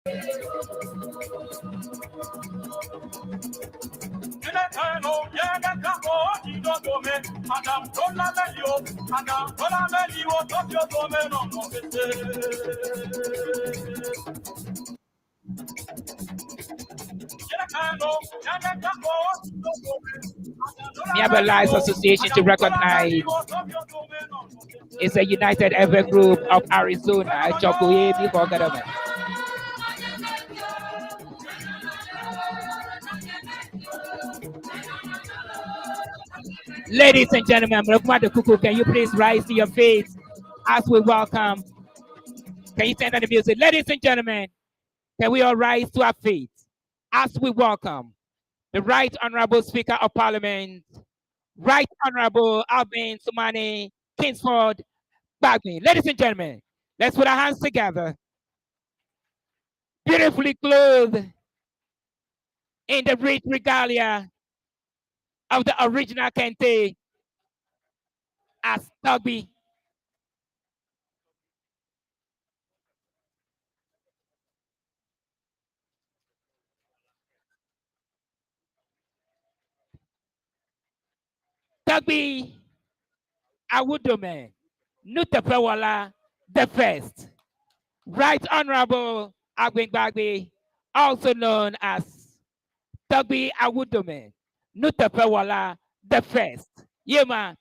We have a Lives Association to recognize. It's a United Ever Group of Arizona. Ladies and gentlemen, can you please rise to your feet as we welcome? Can you turn on the music? Ladies and gentlemen, can we all rise to our feet as we welcome the Right Honorable Speaker of Parliament, Right Honorable Alvin Sumani Kingsford Bagby. Ladies and gentlemen, let's put our hands together. Beautifully clothed in the rich regalia of the original Kente as Tugby. Tugby Awudome Nutapewala the first. Right Honorable Agwin Bagby, also known as Tugby Awudome Nutapewala the first. Yema.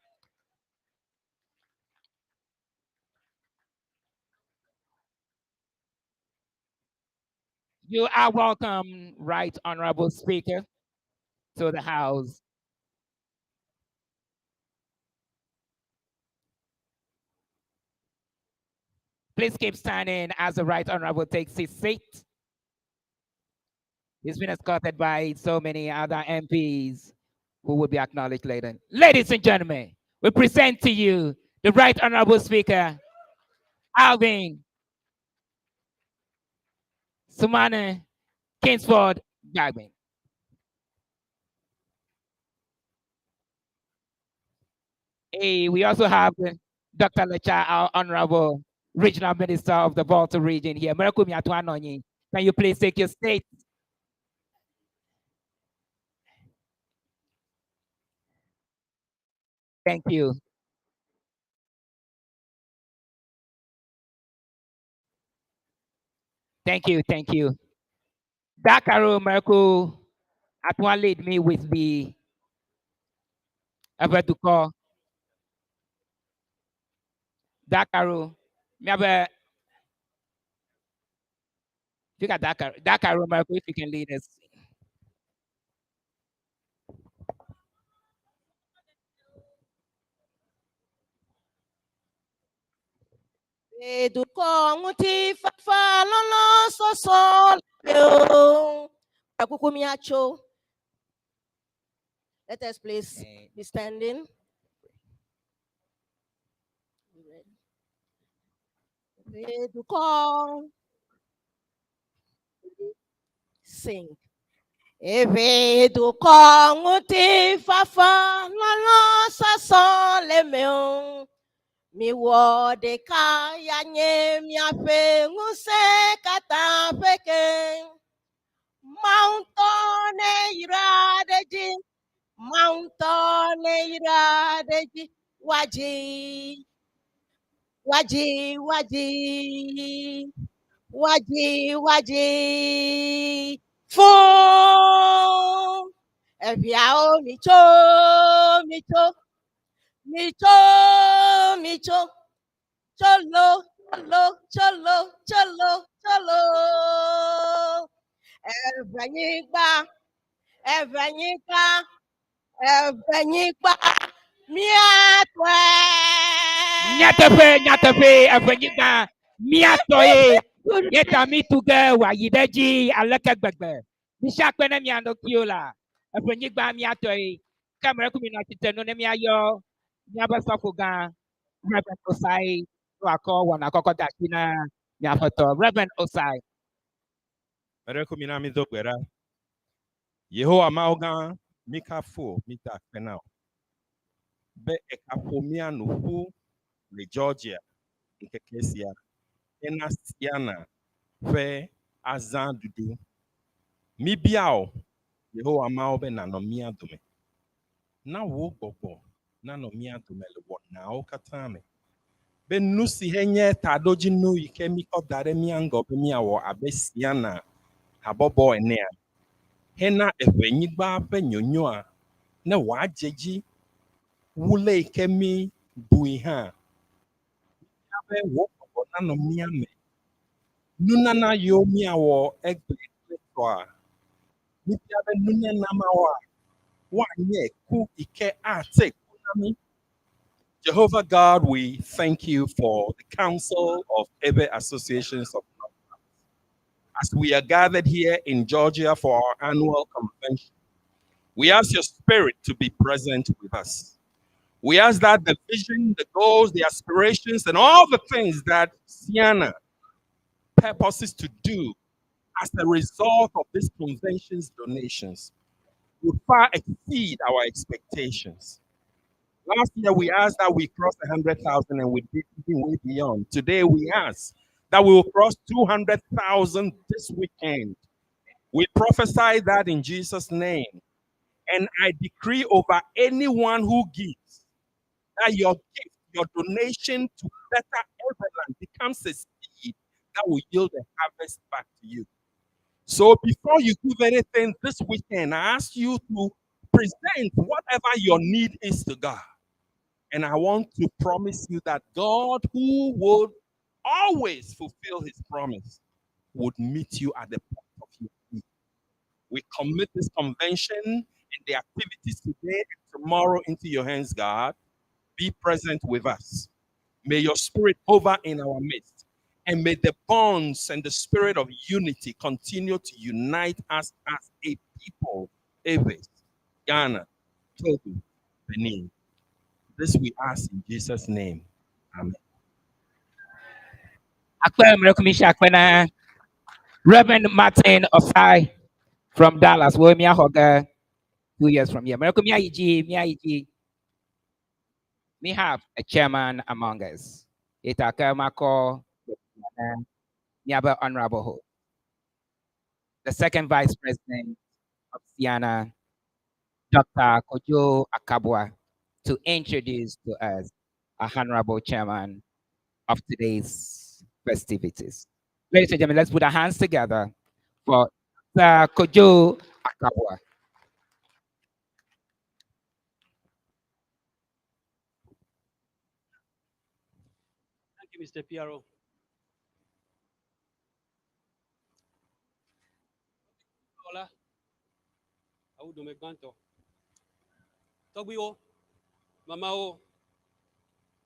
You are welcome, Right Honorable Speaker, to the House. Please keep standing as the Right Honorable takes his seat. He's been escorted by so many other MPs who will be acknowledged later. Ladies and gentlemen, we present to you the Right Honorable Speaker, Alvin Sumane Kingsford Bagby. Hey, we also have Dr. Lecha, our Honorable Regional Minister of the Volta region here. Can you please take your seat? Thank you. Thank you. Thank you. Dakaro Merkel at one lead me with the Avertuko. Dakaro. If you got Dakaro Merkel, if you can lead us. Let us please be standing. Sing. Eve do conguti fafa lolo sason le meon. Mi wo de ka ya nye mi afe nguse kata peke. Mountain iradeji, mountain iradeji, waji, waji, waji, waji, waji, fun. Eviao micho, micho, micho, micho, cholo, cholo, cholo, cholo, cholo. Evanyigba, Evanyigba, Evanyigba, miatwe. Nyatape, Avanyika, Miatoe, Yeta Mituga, Wayidaji, Alakabagba. Mishakwana Miano Kiola, Avanyigba Miatoe, Camera Community, Nemiayo, Yabasafuga, Reverend Osai, Wako, Wanakoko Dakina, Yafato, Reverend Osai. Rekumina mizokwera. Yehowa maoga mika fo mita penao. Be ekapomia no hu le Georgia nke Kesia. Ena Ceana fe azan dudu. Mi biao, Yehowa mao be na no mi adume. Na wo gbogbo, na no mi adume le wo na o katame. Be nusi henye tadoji nu ike mi ko dare mi ango be mi awo abe Ceana habobo enea. Hena evenyigba be nyonyo a na wa jeji wule ike mi bui ha. Abe wo gbogbo na no mi ame. Nunana yo mi awo egbe toa. Mi abe nunana mawa. Wa nye ku ike ate kunami. Jehovah God, we thank you for the Council of Ebe Associations of North. As we are gathered here in Georgia for our annual convention, we ask your spirit to be present with us. We ask that the vision, the goals, the aspirations, and all the things that Ceana purposes to do as a result of this convention's donations will far exceed our expectations. Last year, we asked that we cross 100,000 and we did even way beyond. Today, we ask that we will cross 200,000 this weekend. We prophesy that in Jesus' name. And I decree over anyone who gives that your gift, your donation to better Everland becomes a seed that will yield a harvest back to you. So before you give anything this weekend, I ask you to present whatever your need is to God. And I want to promise you that God, who would always fulfill his promise, would meet you at the point of your need. We commit this convention and the activities today and tomorrow into your hands, God. Be present with us. May your spirit hover in our midst. And may the bonds and the spirit of unity continue to unite us as a people. Aves, Ghana, Togo, Benin. This we ask in Jesus' name. Amen. Reverend Martin Osai from Dallas. Where me a hugger 2 years from here. We have a chairman among us. Itaka Mako, Honorable Ho. The second vice president of Ceana, Dr. Kojo Akabwa, to introduce to us a honorable chairman of today's festivities. Ladies and gentlemen, let's put our hands together for Dr. Kojo Akabwa. Thank you, Mr. Piero. Hola. Audo Megbanto. Togwio, Mamao,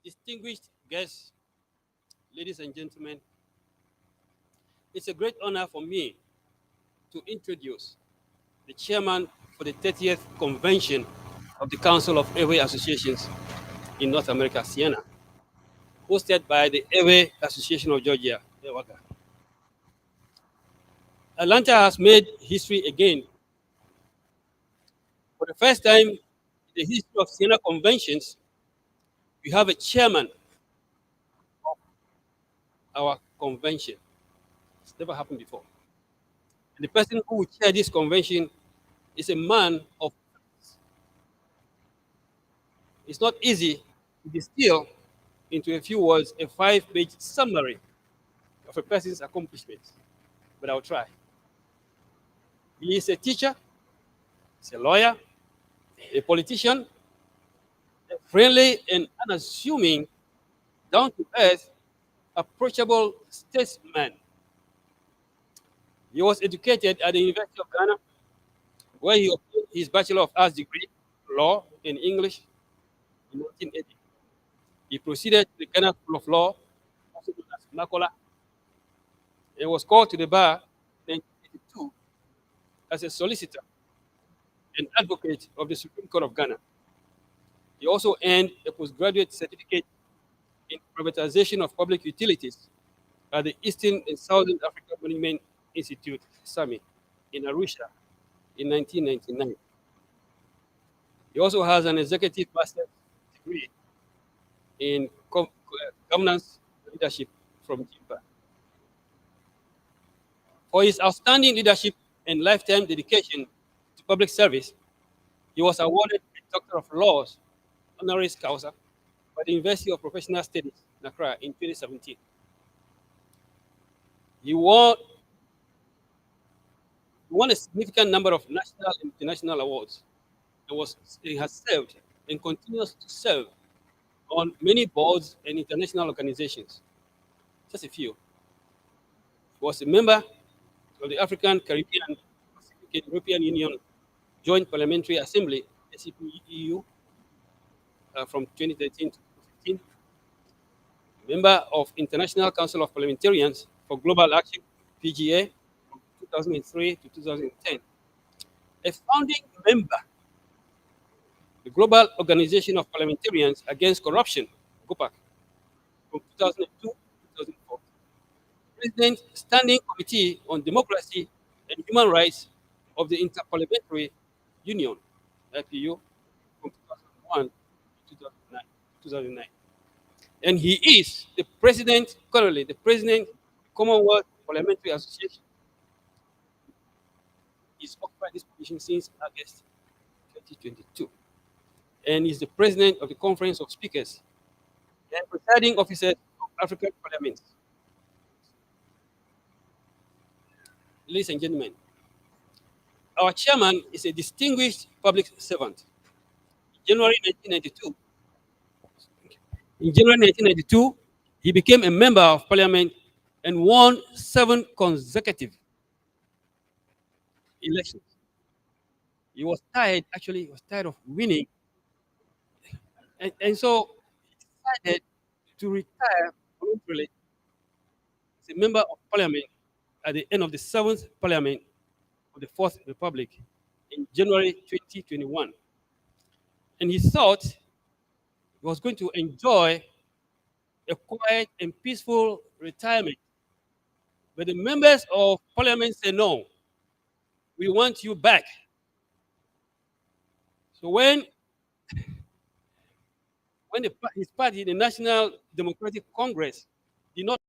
distinguished guests, ladies and gentlemen, it's a great honor for me to introduce the chairman for the 30th convention of the Council of Airway Associations in North America, Ceana, hosted by the Airway Association of Georgia. Atlanta has made history again. For the first time in the history of Ceana conventions, we have a chairman of our convention. It's never happened before. And the person who will chair this convention is a man of. It's not easy to distill into a few words a 5-page summary of a person's accomplishments, but I'll try. He is a teacher, he's a lawyer, a politician, a friendly and unassuming, down to earth, approachable statesman. He was educated at the University of Ghana, where he obtained his Bachelor of Arts degree, Law in English, in 1980. He proceeded to the Ghana School of Law, also known as Makola, and was called to the bar in 1982 as a solicitor and advocate of the Supreme Court of Ghana. He also earned a postgraduate certificate in privatization of public utilities at the Eastern and Southern Africa Management Institute, SAMI, in Arusha in 1999. He also has an executive master's degree in governance leadership from JIMPA. For his outstanding leadership and lifetime dedication to public service, he was awarded a Doctor of Laws honoris causa by the University of Professional Studies in Accra in 2017. He won a significant number of national and international awards and he has served and continues to serve on many boards and international organizations. Just a few. He was a member of the African, Caribbean, Pacific, and European Union Joint Parliamentary Assembly, ACPEU, from 2013 to 2015. Member of International Council of Parliamentarians for Global Action, PGA, from 2003 to 2010. A founding member of the Global Organization of Parliamentarians Against Corruption, GOPAC, from 2002 to 2004. President Standing Committee on Democracy and Human Rights of the Interparliamentary Union, IPU, from 2001 to 2009. And he is currently the president of the Commonwealth Parliamentary Association. He's occupied this position since August 2022. And is the president of the Conference of Speakers and presiding officer of African parliaments. Ladies and gentlemen, our chairman is a distinguished public servant. January 1992, in January 1992, he became a member of parliament and won 7 consecutive elections. He was tired of winning. And so he decided to retire voluntarily as a member of parliament at the end of the 7th parliament of the Fourth Republic in January 2021. And he thought he was going to enjoy a quiet and peaceful retirement. But the members of parliament said, no, we want you back. So when his party, the National Democratic Congress, did not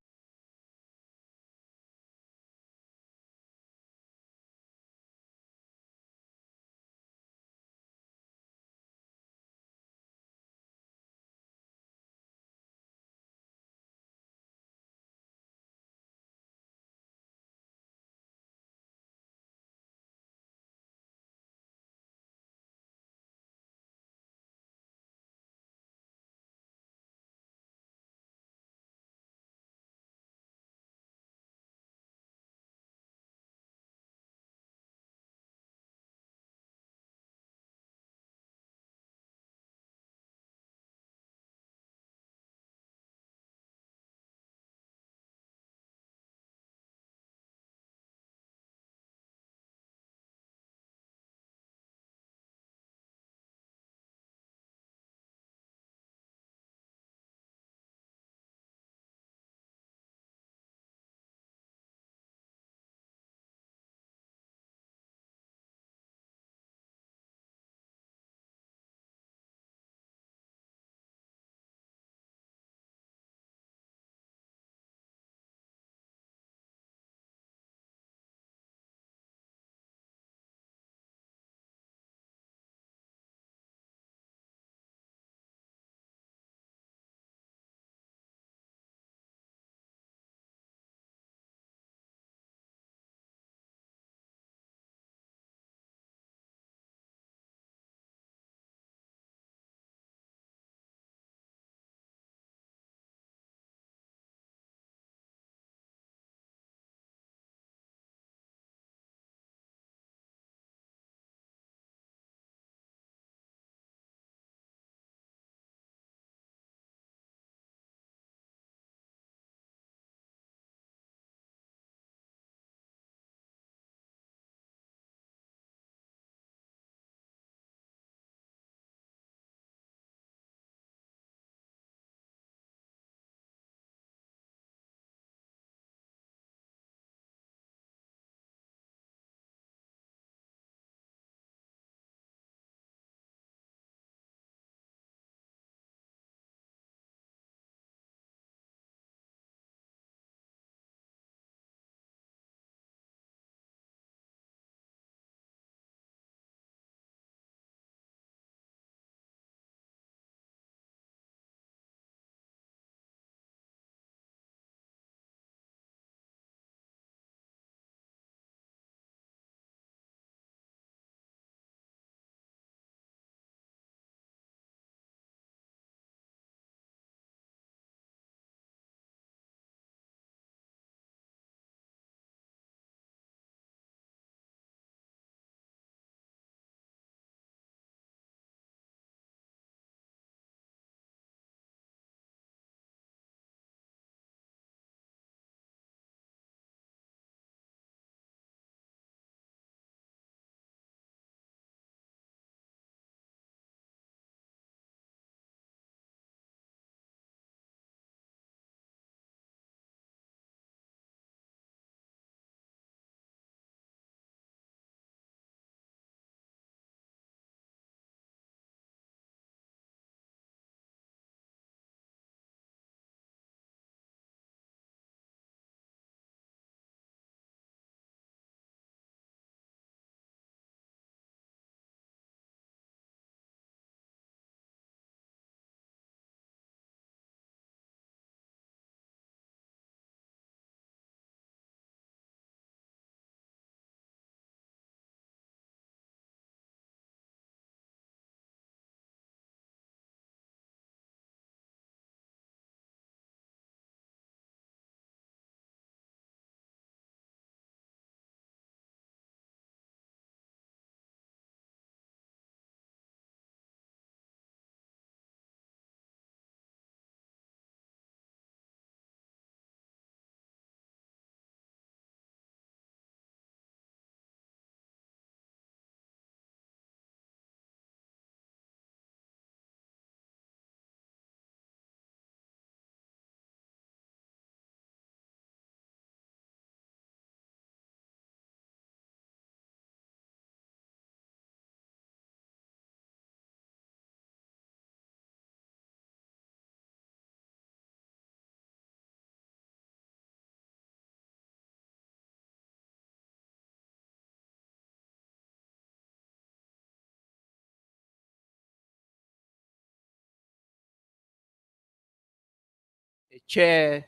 a chair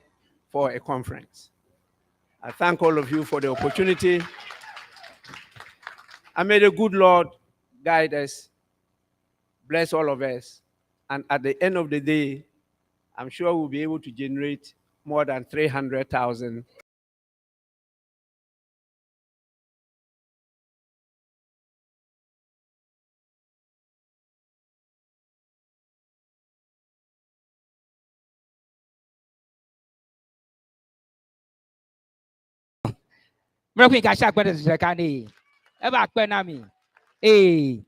for a conference. I thank all of you for the opportunity. And may the good Lord guide us, bless all of us. And at the end of the day, I'm sure we'll be able to generate more than 300,000. Miracle ka sha gbada zakani. Eba pe na mi. Eh.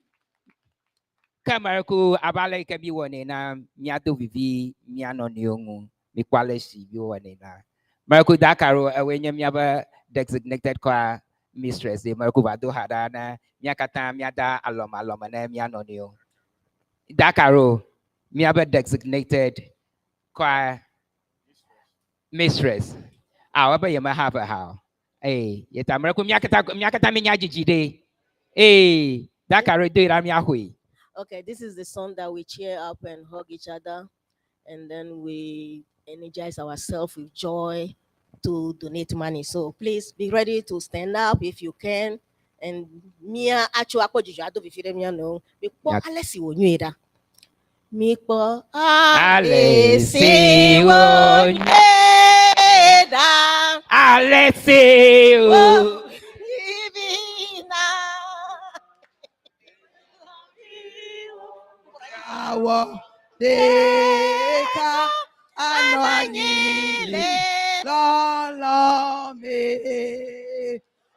Kamaraku abale ke bi woni na miato vivi miano nyongu. Mi kwale si bi woni na. Miracle dakaro ewenye miaba designated kwa mistress de Miracle bado hada na miakata miada aloma na miano nyongu. Dakaro miaba designated kwa mistress. Waba yama have a how. Eh, yeta Miracle miakata minyajiji de. Eh, Dakaro do it am yahui. Okay, this is the song that we cheer up and hug each other, and then we energize ourselves with joy to donate money. So please be ready to stand up if you can. And Mia actually ado bifire Mia no. Before Yep. Alessi wo nyeda. Mikpo Alessi Alessi wo wo nyeda. Alessi Wo wo ibina. Awo deka anonyile lolo me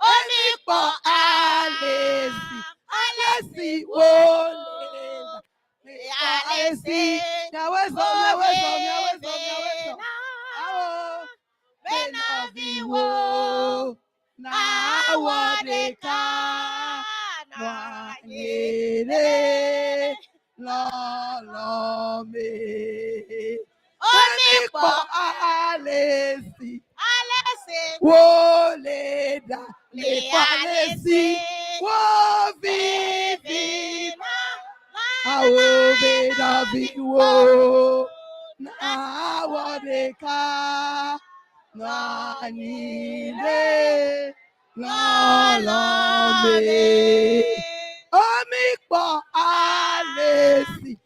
onipo alesi wole alesi nyawezo awo benaviwo na awo deka nwanyele lolo me onipo alesi wole da nipo alesi wo vivi awo benaviwo na awo deka nwanyele lolo me omikpo alesi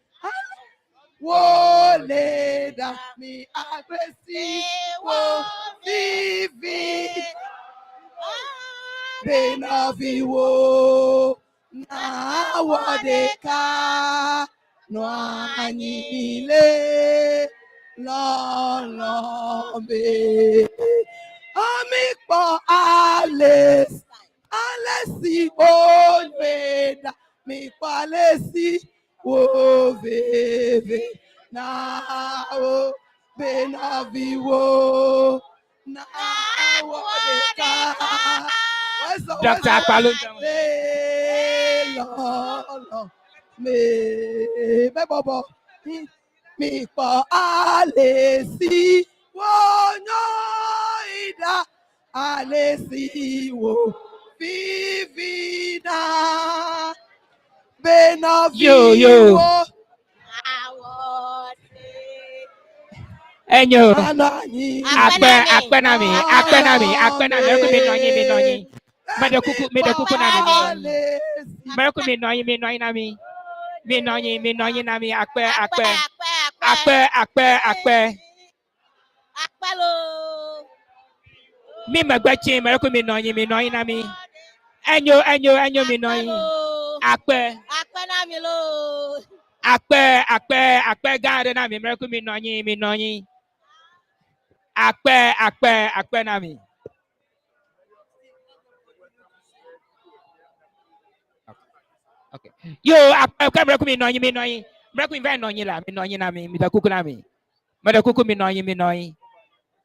wole da mi agresi wo vivi benaviwo na wodeka no anyile lolo me omikpo alesi alesi olweda mi palesi wo veve na o benaviwo na wo deka Dr. Akpalo. lolo me bobo mi po alesi wo ida alesi wo vivina benaviwo Yo. Enyo. anani Akpe na mi. Miracle me nonyi. Mede kuku na mi. Miracle me nonyi na mi. Me nonyi na mi. Akpe. Akpalo. Mi magbachi Miracle me nonyi na mi. Enyo me nonyi. Akpe. Na mi lo. Akpe gade na mi. Miracle me nonyi. Akpe na mi. Okay. Yo, akpe Miracle me nonyi. Miracle me nonyi la. Me nonyi na mi. Mi da kuku na mi. Me da kuku me nonyi.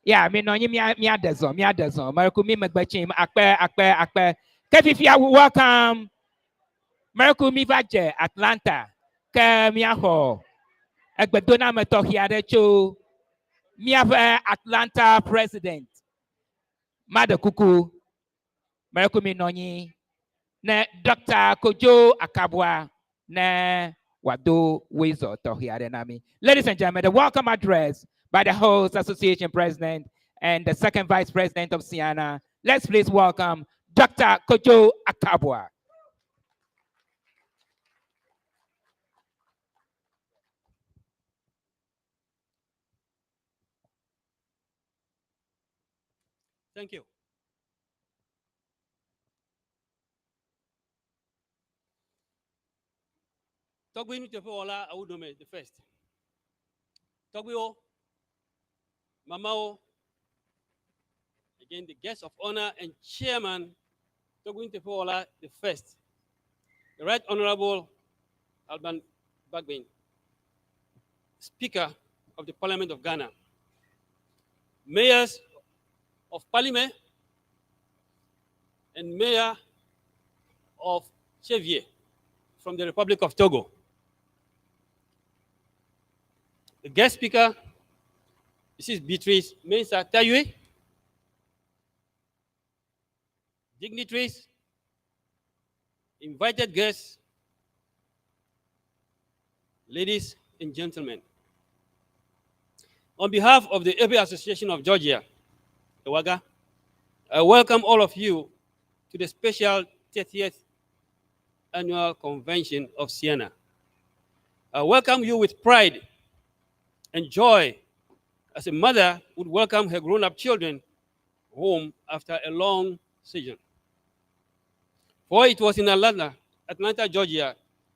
Yeah, me nonyi mi adezon. Miracle me magbachi akpe. Kefifia welcome. Miracle me vaje Atlanta. Ke mi aho. Egbedona me tohiade cho. Mi have Atlanta president. Mada kuku. Miracle me nonyi. Ne Dr. Kojo Akabwa. Ne wado wizo tohiade nami. Ladies and gentlemen, the welcome address by the host association president and the second vice president of Ceana. Let's please welcome Dr. Kojo Akabwa. Thank you. Togwi ni tefe wala awudome the first. Togwi o, mama o, again the guest of honor and chairman Togwi tefe wala the first. The Right Honorable Alban Bagbin, Speaker of the Parliament of Ghana, mayors of Parliament and Mayor of Chevier from the Republic of Togo. The guest speaker, Mrs. Beatrice Mensa Tayue, dignitaries, invited guests, ladies and gentlemen. On behalf of the AB Association of Georgia, Ewaga, I welcome all of you to the special 30th annual convention of Ceana. I welcome you with pride and joy as a mother would welcome her grown-up children home after a long season. For it was in Atlanta, Georgia,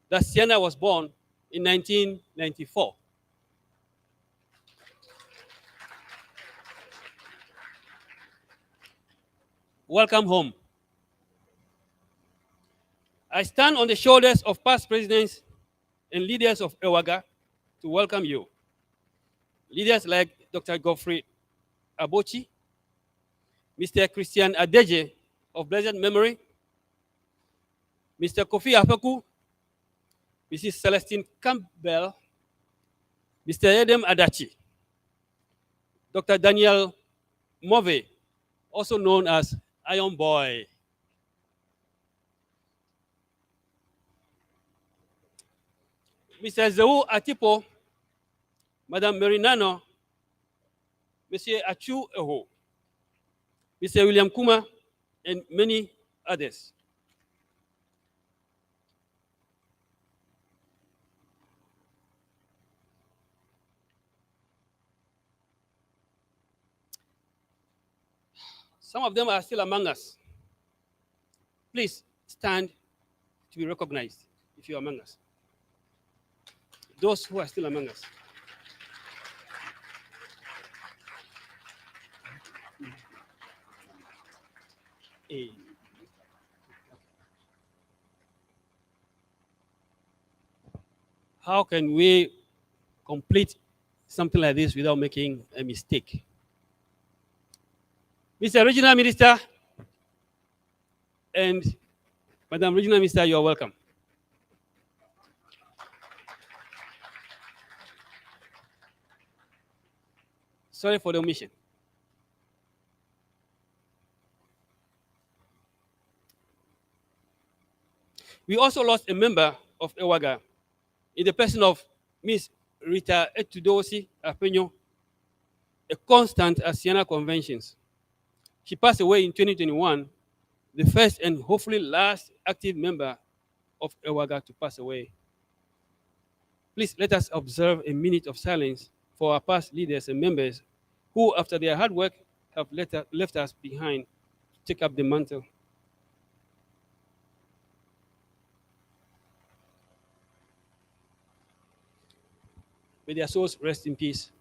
that Ceana was born in 1994. Welcome home. I stand on the shoulders of past presidents and leaders of Ewaga to welcome you. Leaders like Dr. Godfrey Abochi, Mr. Christian Adeje of blessed memory, Mr. Kofi Afeku, Mrs. Celestine Campbell, Mr. Edem Adachi, Dr. Daniel Move, also known as Iron Boy. Mr. Zeu Atipo, Madame Merinano, Mr. Achu Eho, Mr. William Kuma, and many others. Some of them are still among us. Please stand to be recognized if you're among us. Those who are still among us. How can we complete something like this without making a mistake? Mr. Regional Minister and Madam Regional Minister, you are welcome. Sorry for the omission. We also lost a member of Ewaga in the person of Miss Rita Etudosi Apenyo, a constant at Ceana conventions. She passed away in 2021, the first and hopefully last active member of Ewaga to pass away. Please let us observe a minute of silence for our past leaders and members who, after their hard work, have left us behind to take up the mantle. May their souls rest in peace.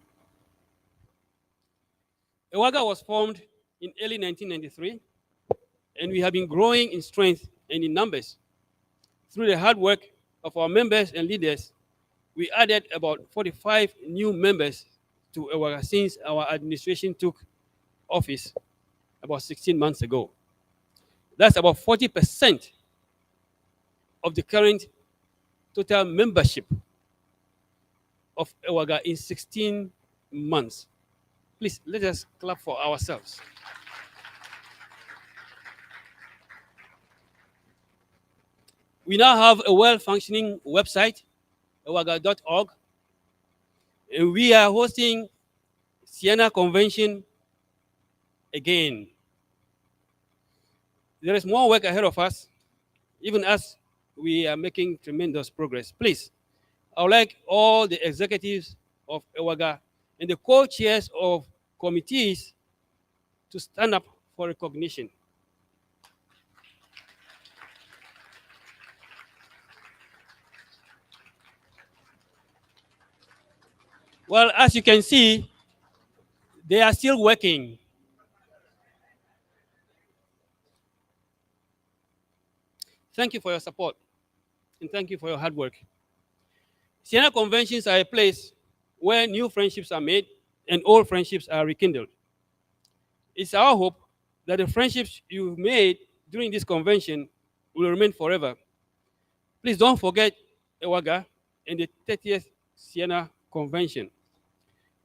Ewaga was formed in early 1993, and we have been growing in strength and in numbers. Through the hard work of our members and leaders, we added about 45 new members to Ewaga since our administration took office about 16 months ago. That's about 40% of the current total membership of Ewaga in 16 months. Please, let us clap for ourselves. We now have a well-functioning website, ewaga.org, and we are hosting Ceana Convention again. There is more work ahead of us, even as we are making tremendous progress. Please, I would like all the executives of EWAGA and the co-chairs of committees to stand up for recognition. Well, as you can see, they are still working. Thank you for your support, and thank you for your hard work. Ceana conventions are a place where new friendships are made and old friendships are rekindled. It's our hope that the friendships you've made during this convention will remain forever. Please don't forget EWAGA and the 30th Ceana Convention.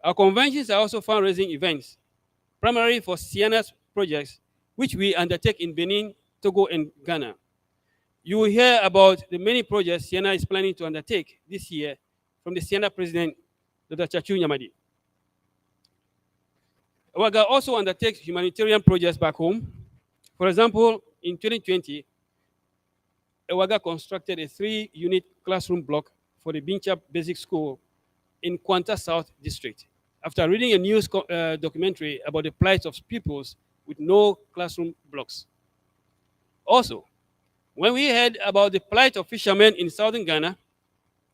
Our conventions are also fundraising events, primarily for Ceana's projects, which we undertake in Benin, Togo, and Ghana. You will hear about the many projects Ceana is planning to undertake this year from the Ceana President, Dr. Chachu Nyamadi. EWAGA also undertakes humanitarian projects back home. For example, in 2020, EWAGA constructed a 3-unit classroom block for the Bincha Basic School in Kwanta South District after reading a news documentary about the plight of pupils with no classroom blocks. Also, when we heard about the plight of fishermen in southern Ghana,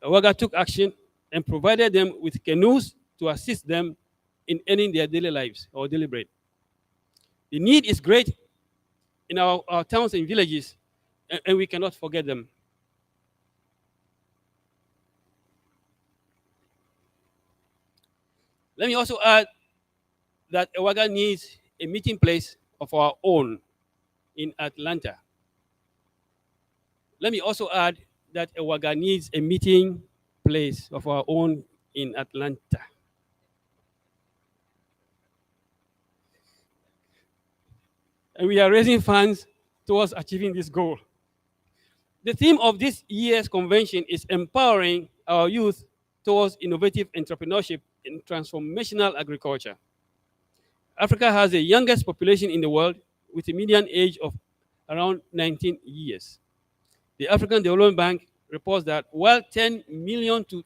EWAGA took action and provided them with canoes to assist them in earning their daily lives or daily bread. The need is great in our towns and villages, and we cannot forget them. Let me also add that EWAGA needs a meeting place of our own in Atlanta. Let me also add that EWAGA needs a meeting place of our own in Atlanta. And we are raising funds towards achieving this goal. The theme of this year's convention is empowering our youth towards innovative entrepreneurship in transformational agriculture. Africa has the youngest population in the world with a median age of around 19 years. The African Development Bank reports that while 10 million to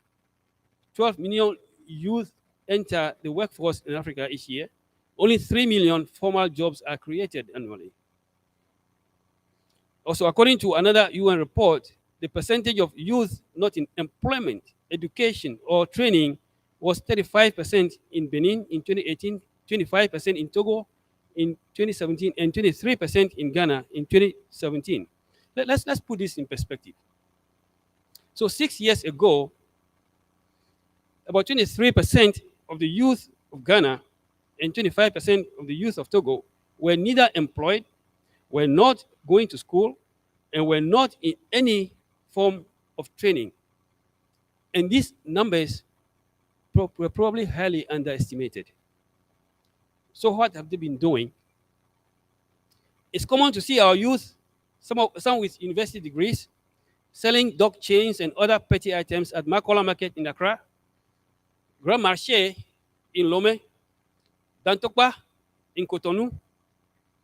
12 million youth enter the workforce in Africa each year, only 3 million formal jobs are created annually. Also, according to another UN report, the percentage of youth not in employment, education, or training was 35% in Benin in 2018, 25% in Togo in 2017, and 23% in Ghana in 2017. Let's put this in perspective. So 6 years ago, about 23% of the youth of Ghana and 25% of the youth of Togo were neither employed, were not going to school, and were not in any form of training. And these numbers were probably highly underestimated. So what have they been doing? It's common to see our youth, some with university degrees, selling dog chains and other petty items at Makola Market in Accra, Grand Marché in Lome, Dantokpa in Cotonou.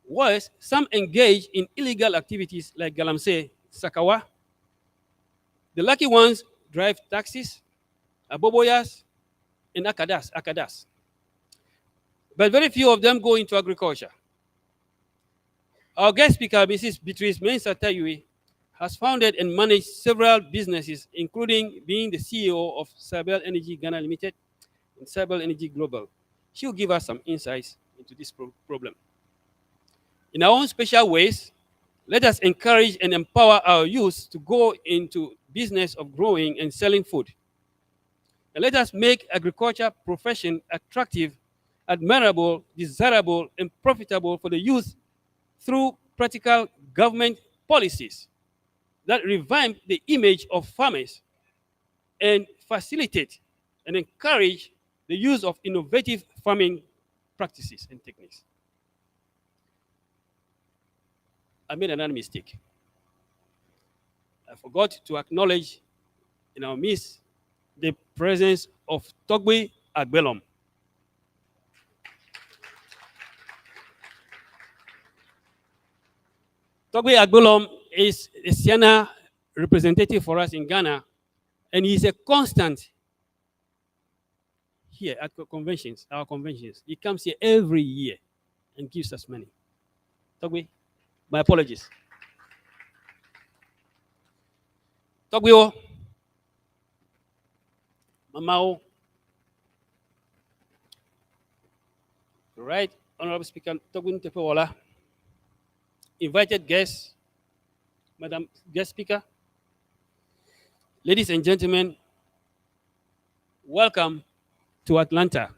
Worse, some engage in illegal activities like Galamsey, Sakawa. The lucky ones drive taxis, aboboyas, and akadas. But very few of them go into agriculture. Our guest speaker, Mrs. Beatrice Mensah Tayui, has founded and managed several businesses, including being the CEO of Cybel Energy Ghana Limited and Cybel Energy Global. She will give us some insights into this problem. In our own special ways, let us encourage and empower our youth to go into business of growing and selling food. And let us make agriculture profession attractive, admirable, desirable, and profitable for the youth through practical government policies that revamp the image of farmers and facilitate and encourage the use of innovative farming practices and techniques. I made another mistake. I forgot to acknowledge in our midst the presence of Togbe Agbelom. Togbe Agbolom is a Ceana representative for us in Ghana, and he's a constant here at conventions, our conventions. He comes here every year and gives us money. Togbe, my apologies. Togbe, Mamao. Right, Honorable Speaker, Togbe Ntepewala. Invited guests, Madam Guest Speaker, ladies and gentlemen, welcome to Atlanta.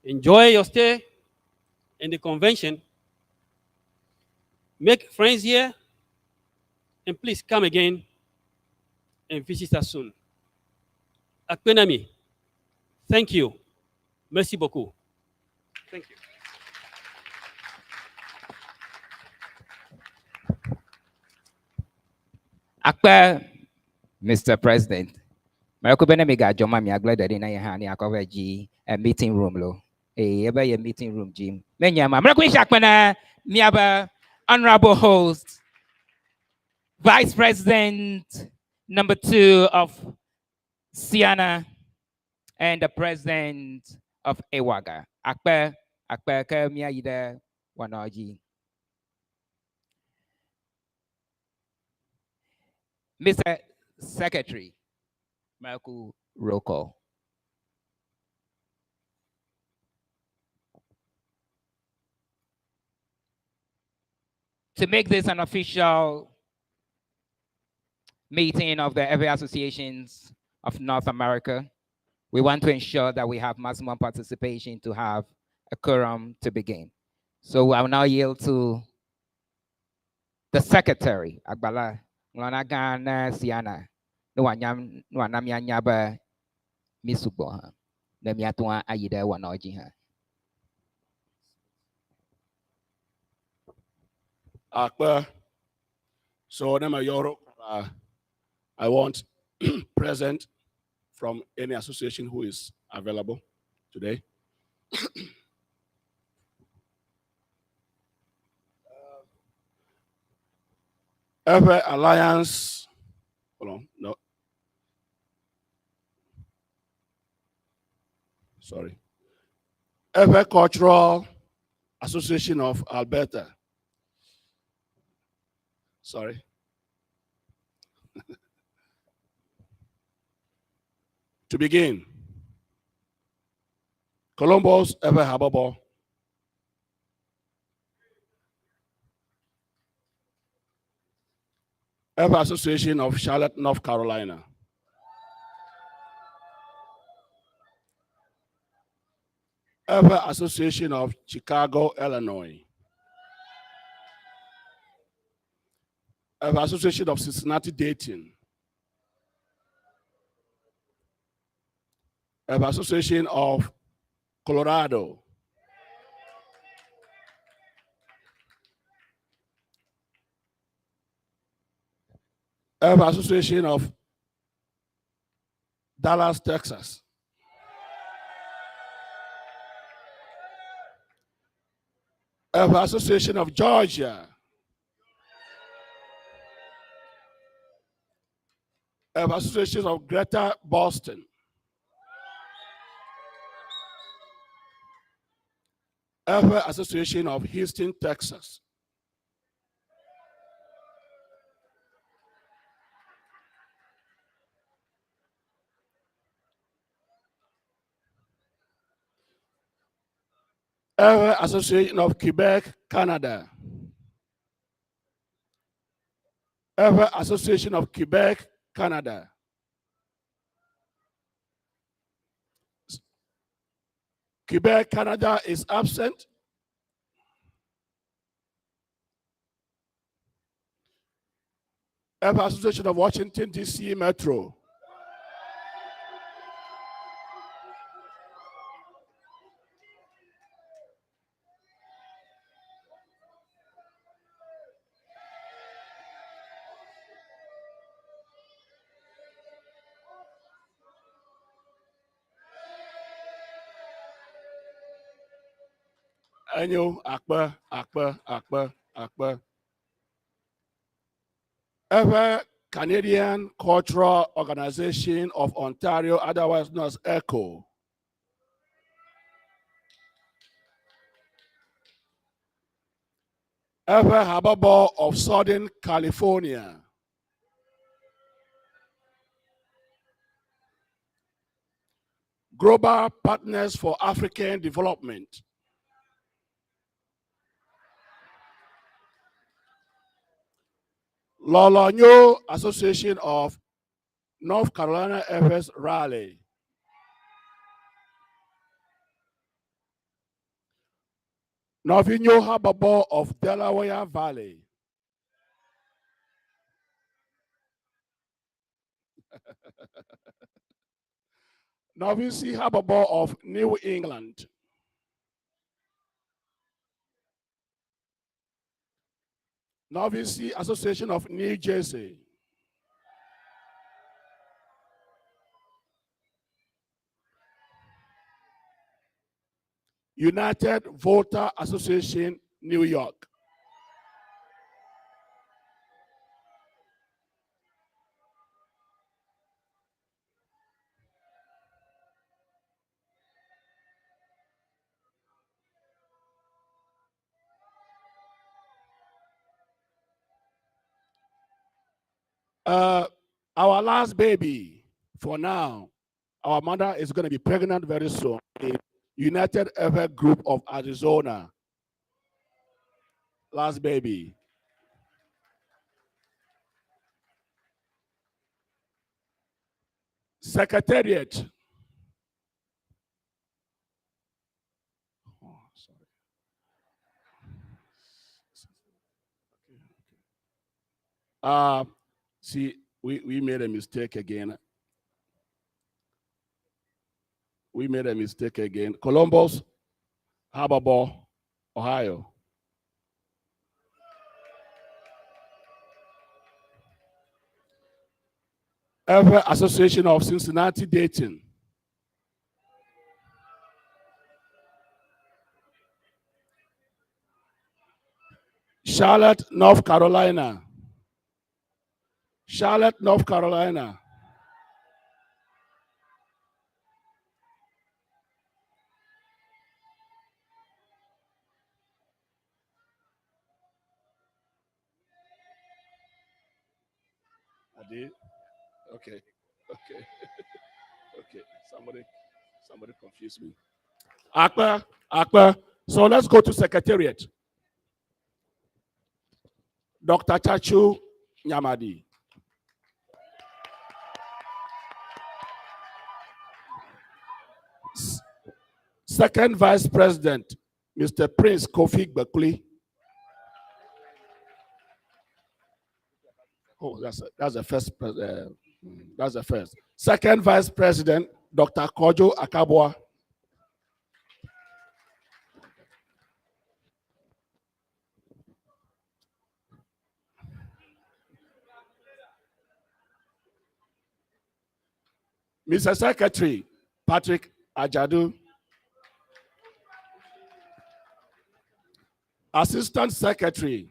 Enjoy your stay in the convention. Make friends here, and please come again and visit us soon. Akpenami, thank you. Merci beaucoup. Thank you. Akpa, Mr. President. Marco Benemiga Joma mi agla da na ya ni akover G a meeting room lo. Eh, eba ye meeting room Jim. Menya ma. Marco Shakpa na mi aba honorable host, Vice President number 2 of Ceana and the President of Ewaga. Akpa ka mi ayida wanoji. Mr. Secretary, Marco Roko. To make this an official meeting of the FA Associations of North America, we want to ensure that we have maximum participation to have a quorum to begin. So I will now yield to the Secretary, Agbala, Ngana Ceana, Nuanam Misubo, Nemiatua Ayida Wanoji. Akbar. So I want present from any association who is available today. Ever Alliance, hold on, no. Sorry. Ever Cultural Association of Alberta. Sorry. To begin, Columbus Ever Hababo. Ever Association of Charlotte, North Carolina. Ever Association of Chicago, Illinois. Ever Association of Cincinnati, Dayton. Ever Association of Colorado. Ever Association of Dallas, Texas. Ever Association of Georgia. Ever Association of Greater Boston. Ever Association of Houston, Texas. Ever Association of Quebec, Canada. Ever Association of Quebec, Canada. Quebec, Canada is absent. Ever Association of Washington, D.C. Metro. Anyo, Akbar. Ever Canadian Cultural Organization of Ontario, otherwise known as ECHO. Ever Hababo of Southern California. Global Partners for African Development. Lolonyo Association of North Carolina FS Raleigh. Novinyo Hababo of Delaware Valley. Novinsi Hababo of New England. Novinsi Association of New Jersey. United Voter Association, New York. Our last baby, for now, our mother is going to be pregnant very soon. A United Ever Group of Arizona. Last baby. Secretariat. Oh, sorry. See, we made a mistake again. We made a mistake again. Columbus, Hababo, Ohio. Ever Association of Cincinnati, Dayton. Charlotte, North Carolina. Charlotte, North Carolina. I did? Okay. Okay. Okay. Somebody confused me. Akpa. So let's go to Secretariat. Dr. Chachu Nyamadi. Second Vice President, Mr. Prince Kofi Bekuli. Oh, that's the first. That's the first. Second Vice President, Dr. Kojo Akabwa. Mr. Secretary, Patrick Ajadu. Assistant Secretary,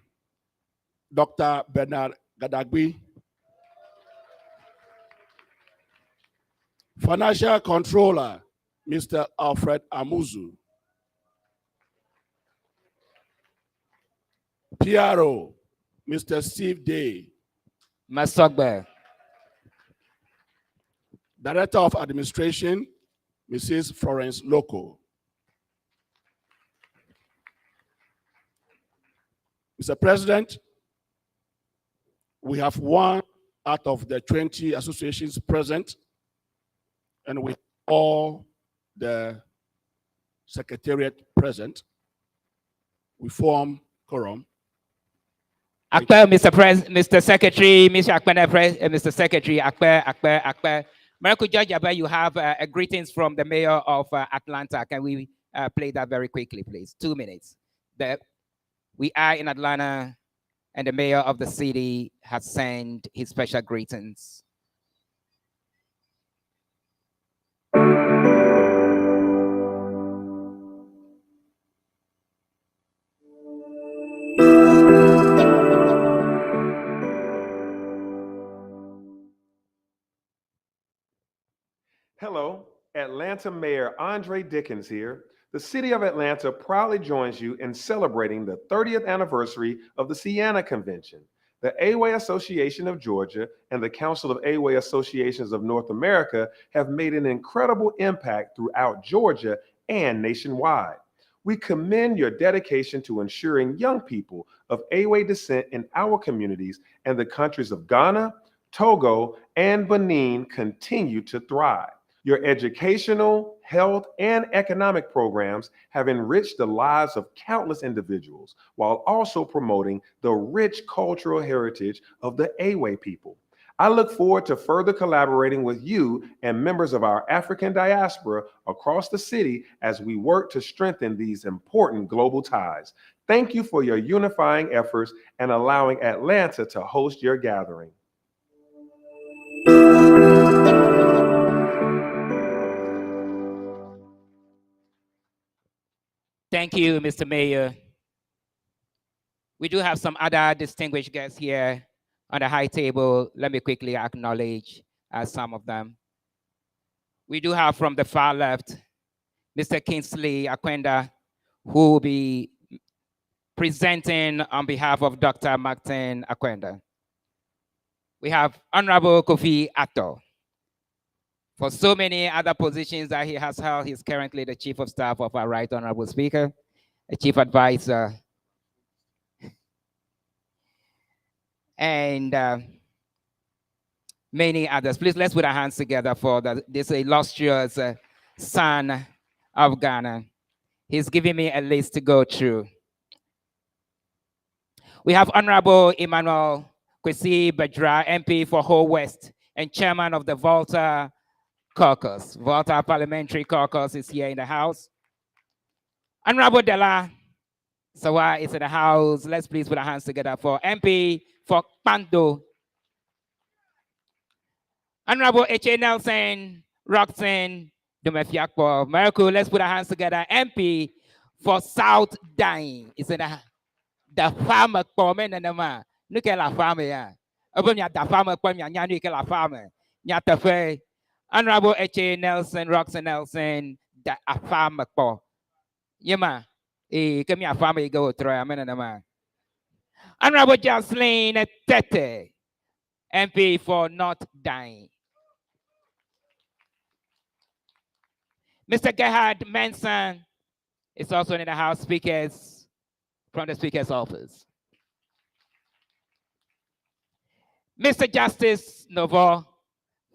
Dr. Bernard Gadagbi. Financial Controller, Mr. Alfred Amuzu. PRO, Mr. Steve Day. Masogbe. Director of Administration, Mrs. Florence Loco. Mr. President, we have one out of the 20 associations present, and with all the secretariat present, we form quorum. Akpe, Mr. Secretary, Mr. Secretary, Akpe. Miracle Judge Abba, you have greetings from the mayor of Atlanta. Can we play that very quickly, please? 2 minutes. We are in Atlanta, and the mayor of the city has sent his special greetings. Hello, Atlanta Mayor Andre Dickens here. The City of Atlanta proudly joins you in celebrating the 30th anniversary of the Ceana Convention. The A-Way Association of Georgia and the Council of A-Way Associations of North America have made an incredible impact throughout Georgia and nationwide. We commend your dedication to ensuring young people of A-Way descent in our communities and the countries of Ghana, Togo, and Benin continue to thrive. Your educational, health, and economic programs have enriched the lives of countless individuals while also promoting the rich cultural heritage of the Awe people. I look forward to further collaborating with you and members of our African diaspora across the city as we work to strengthen these important global ties. Thank you for your unifying efforts and allowing Atlanta to host your gathering. Thank you, Mr. Mayor. We do have some other distinguished guests here on the high table. Let me quickly acknowledge some of them. We do have from the far left, Mr. Kingsley Akwenda, who will be presenting on behalf of Dr. Martin Akwenda. We have Honorable Kofi Atto. For so many other positions that he has held, he's currently the Chief of Staff of our Right Honorable Speaker, a Chief Advisor, and many others. Please, let's put our hands together for this illustrious son of Ghana. He's giving me a list to go through. We have Honorable Emmanuel Kwesi Badra, MP for Ho West and Chairman of the Volta Caucus. Volta Parliamentary Caucus is here in the House. Honorable Dela Sawa is in the House. Let's please put our hands together for MP for Pando. Honorable H.A. Nelson, Roxanne Dumefiakpo, Miracle, let's put our hands together. MP for South Dying. It's in the farmer comment and the man. Look at la farmer, yeah. Open ya the farmer point ya nyanu ke la farmer. Nyata fe. Honorable H.A. Nelson, Roxanne Nelson, the farmer po. Yema. Come here, farmer go try a minute, man. Honorable Jocelyn Tete, MP for Not Dying. Mr. Gerhard Manson is also in the House speakers from the Speaker's office. Mr. Justice Novo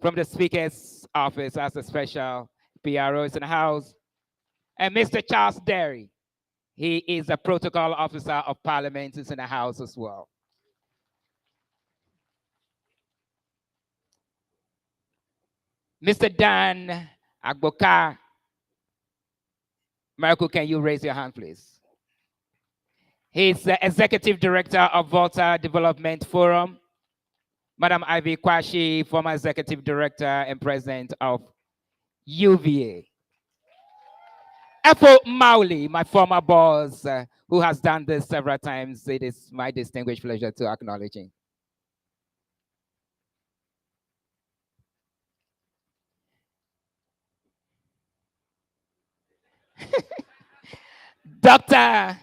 from the Speaker's office as a special PRO is in the House. And Mr. Charles Derry, he is a protocol officer of Parliament, is in the House as well. Mr. Dan Agboka, Michael, can you raise your hand, please? He's the Executive Director of Volta Development Forum. Madam Ivy Kwashi, former Executive Director and President of UVA. Efo Mauli, my former boss, who has done this several times. It is my distinguished pleasure to acknowledge him. Dr.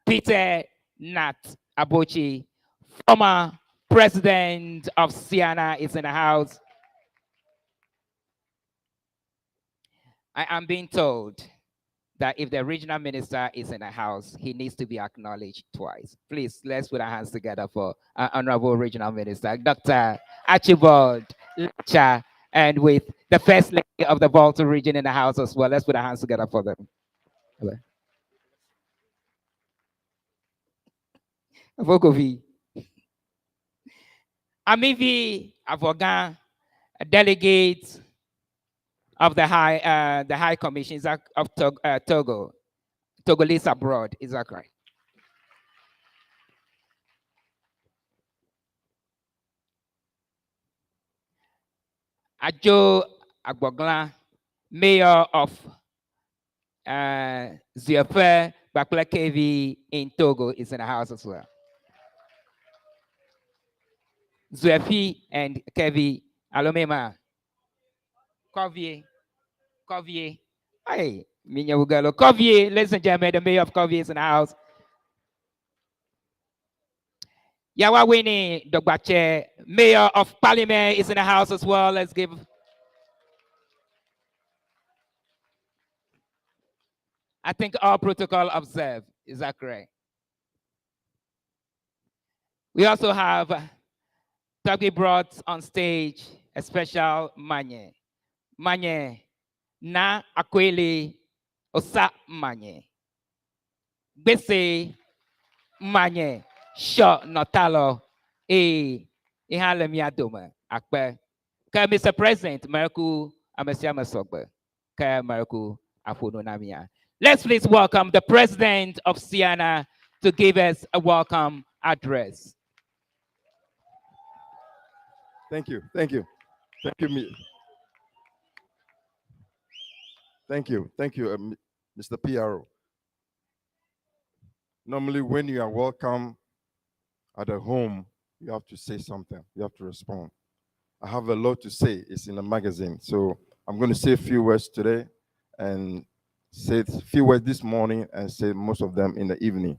Peter Nat Abochi, former president of Ceana, is in the House. I am being told that if the regional minister is in the House, he needs to be acknowledged twice. Please, let's put our hands together for our Honorable Regional Minister, Dr. Archibald Lecha, and with the First Lady of the Volta region in the House as well. Let's put our hands together for them. Amivi Avogan, a delegate of the High Commission of Togo, Togolese abroad, is that correct? Ajo Agboglan, Mayor of Ziefe Bakula KV in Togo, is in the House as well. Zuefi and Kevi Alomema. Covier. Covier. Hey, Minya Ugalo. Covier, ladies and gentlemen, the mayor of Covier is in the house. Yawa Winnie Dogbache, mayor of Parliament, is in the house as well. Let's give. I think all protocol observed. Is that correct? We also have Tugby brought on stage a special manye. Manye na akweli osa manye. Bese manye sho notalo e ihalem yadoma akpe. Ka Mr. President, Maraku Amasiama Sogbe. Ka Maraku Afono Namia. Let's please welcome the President of Ceana to give us a welcome address. Thank you. Thank you. Thank you. Thank you. Thank you, Mr. PRO. Normally, when you are welcome at a home, you have to say something. You have to respond. I have a lot to say. It's in a magazine. So I'm going to say a few words today and say a few words this morning and say most of them in the evening.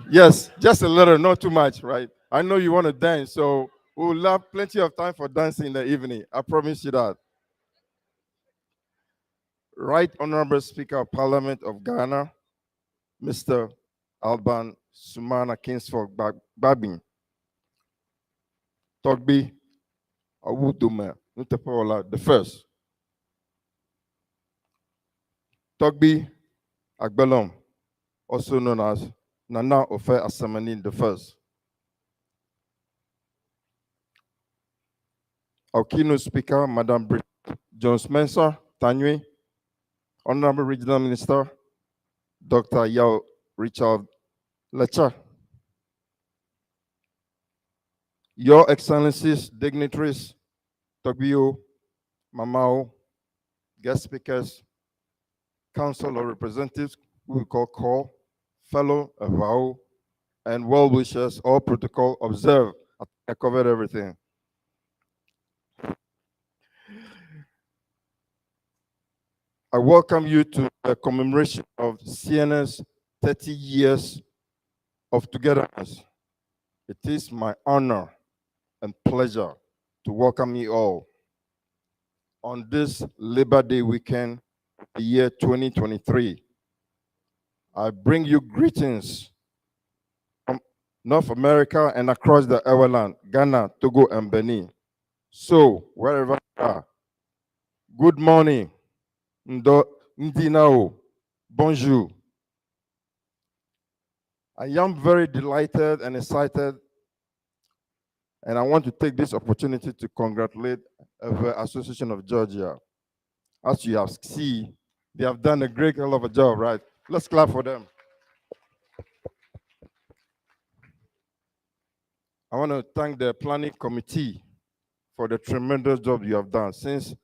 Yes, just a little, not too much, right? I know you want to dance, so we'll have plenty of time for dancing in the evening. I promise you that. Right Honorable Speaker of Parliament of Ghana, Mr. Alban Sumana Kingsford Babin, Togbi Awuduma Nutapola the first, Togbi Agbelom, also known as Nana Ofe Asamanin the first, our keynote speaker, Madam Brit Jones Mensah Tanwe, Honorable Regional Minister, Dr. Yao Richard Lecha, Your Excellencies, dignitaries, Togbio, Mamao, guest speakers, Council of Representatives, who we call, fellow Avao, and well wishers, all protocol observed. I covered everything. I welcome you to the commemoration of Ceana's 30 years of togetherness. It is my honor and pleasure to welcome you all on this Labor Day weekend, the year 2023. I bring you greetings from North America and across the Everland, Ghana, Togo, and Benin. So, wherever you are, good morning, Ndinao, bonjour. I am very delighted and excited, and I want to take this opportunity to congratulate the Association of Georgia. As you have seen, they have done a great deal of a job, right? Let's clap for them. I want to thank the planning committee for the tremendous job you have done since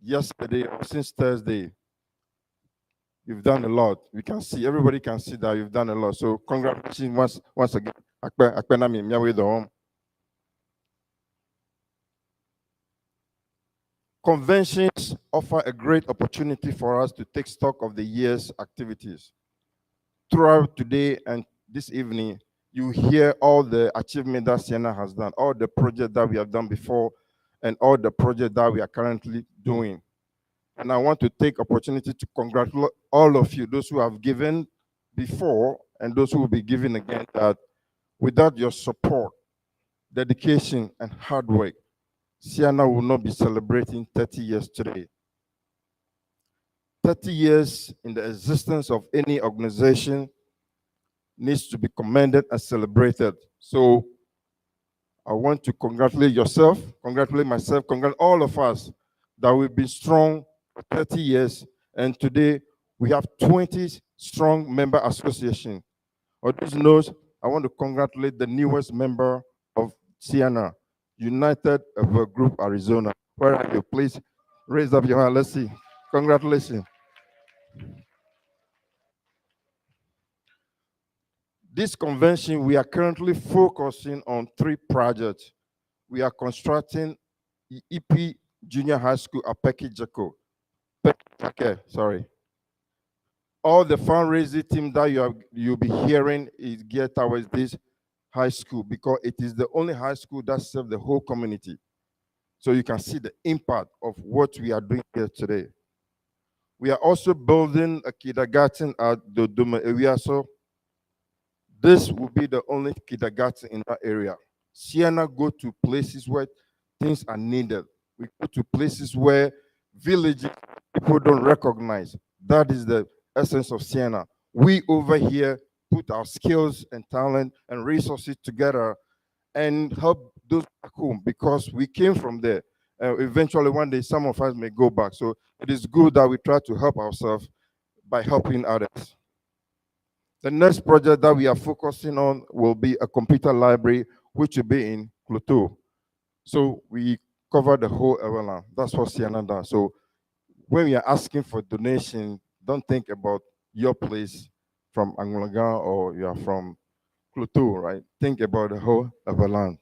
yesterday or since Thursday. You've done a lot. We can see, everybody can see that you've done a lot. So congratulations once again. Conventions offer a great opportunity for us to take stock of the year's activities. Throughout today and this evening, you hear all the achievement that Ceana has done, all the projects that we have done before, and all the projects that we are currently doing. And I want to take opportunity to congratulate all of you, those who have given before and those who will be giving again, that without your support, dedication, and hard work, Ceana will not be celebrating 30 years today. 30 years in the existence of any organization needs to be commended and celebrated. So I want to congratulate yourself, congratulate myself, congratulate all of us that we've been strong for 30 years. And today we have 20 strong member associations. On this note, I want to congratulate the newest member of Ceana, United Group Arizona. Where are you? Please raise up your hand. Let's see. Congratulations. This convention, we are currently focusing on 3 projects. we are constructing EP Junior High School at Peki Jeko. Okay, sorry. All the fundraising team that you'll be hearing is geared towards this high school because it is the only high school that serves the whole community. So you can see the impact of what we are doing here today. We are also building a kindergarten at the Dodoma area. So this will be the only kindergarten in that area. Ceana go to places where things are needed. We go to places where villages people don't recognize. That is the essence of Ceana. We over here put our skills and talent and resources together and help those back home because we came from there. Eventually, one day, some of us may go back. So it is good that we try to help ourselves by helping others. The next project that we are focusing on will be a computer library, which will be in Klutu. So we cover the whole Everland. That's what Ceana does. So when we are asking for donation, don't think about your place from Angulaga or you are from Klutu, right? Think about the whole Everland.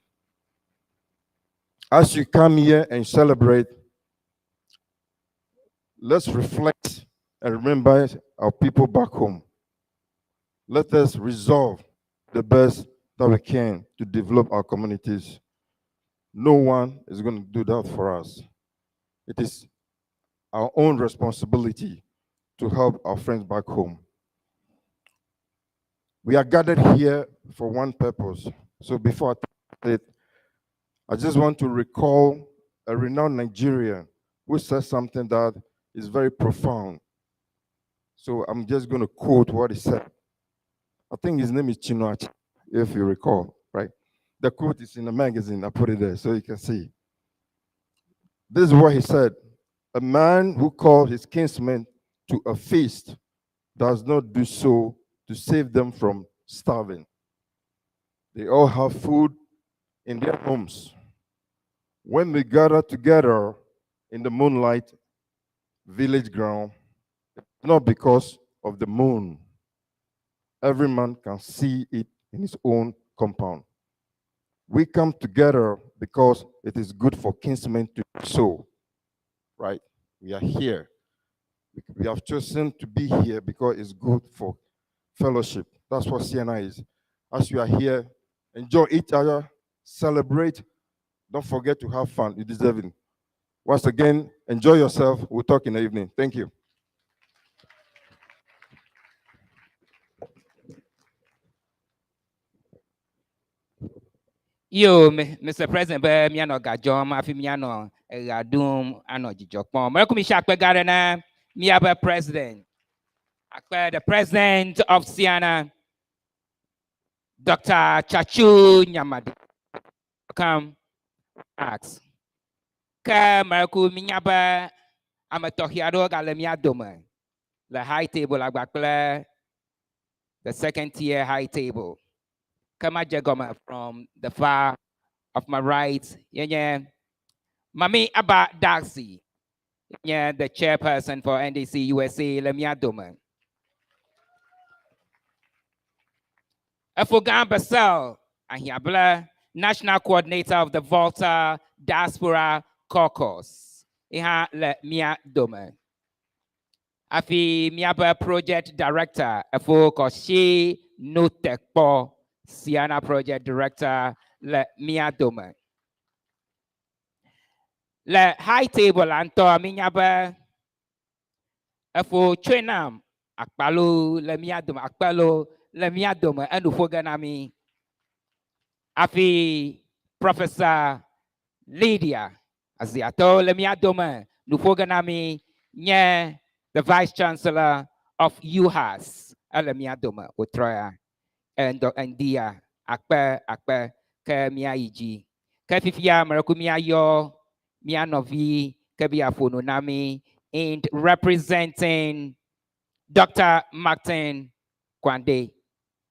As you come here and celebrate, let's reflect and remember our people back home. Let us resolve the best that we can to develop our communities. No one is going to do that for us. It is our own responsibility to help our friends back home. We are gathered here for one purpose. So before I take it, I just want to recall a renowned Nigerian who said something that is very profound. So I'm just going to quote what he said. I think his name is Chinoachi, if you recall, right? The quote is in the magazine. I put it there so you can see. This is what he said. A man who called his kinsmen to a feast does not do so to save them from starving. They all have food in their homes. When we gather together in the moonlight village ground, it's not because of the moon. Every man can see it in his own compound. We come together because it is good for kinsmen to do so, right? We are here. We have chosen to be here because it's good for fellowship. That's what Ceana is. As you are here, enjoy each other, celebrate. Don't forget to have fun. You deserve it. Once again, enjoy yourself. We'll talk in the evening. Thank you. Yo, Mr. President, but me no gajom, afi me no radum ano jijokpon. Maraku mi shakpe garena, me aba president. Akpe the president of Ceana, Dr. Chachu Nyamadi. Come, ask. Ka maraku mi nyaba amatohiado galemia doma. The high table agbakle, the second tier high table. Kama jagoma from the far of my right. Yeah. Mami Abba Darcy. Yeah, the chairperson for NDC USA, Lemia Doma. Afogan Basel, Ahiabla, national coordinator of the Volta Diaspora Caucus. Iha Lemia Doma. Afi Miaba project director, Afo Koshi Notekpo, Ceana project director, Lemia Doma. Le high table anto Minyaba. Afo Chenam, Akpalo, Lemiadum, Akpalo, Lemiadum, and Ufoganami. Afi Professor Lydia, Aziato, Lemiadum, Nufoganami, nye, the Vice Chancellor of UHAS, Lemiadum, Utroya, and Dia, Akpe, Ke Miaiji, Kefifia, Marakumia Yo, Mianovi, Kebia Fununami, and representing Dr. Martin Kwande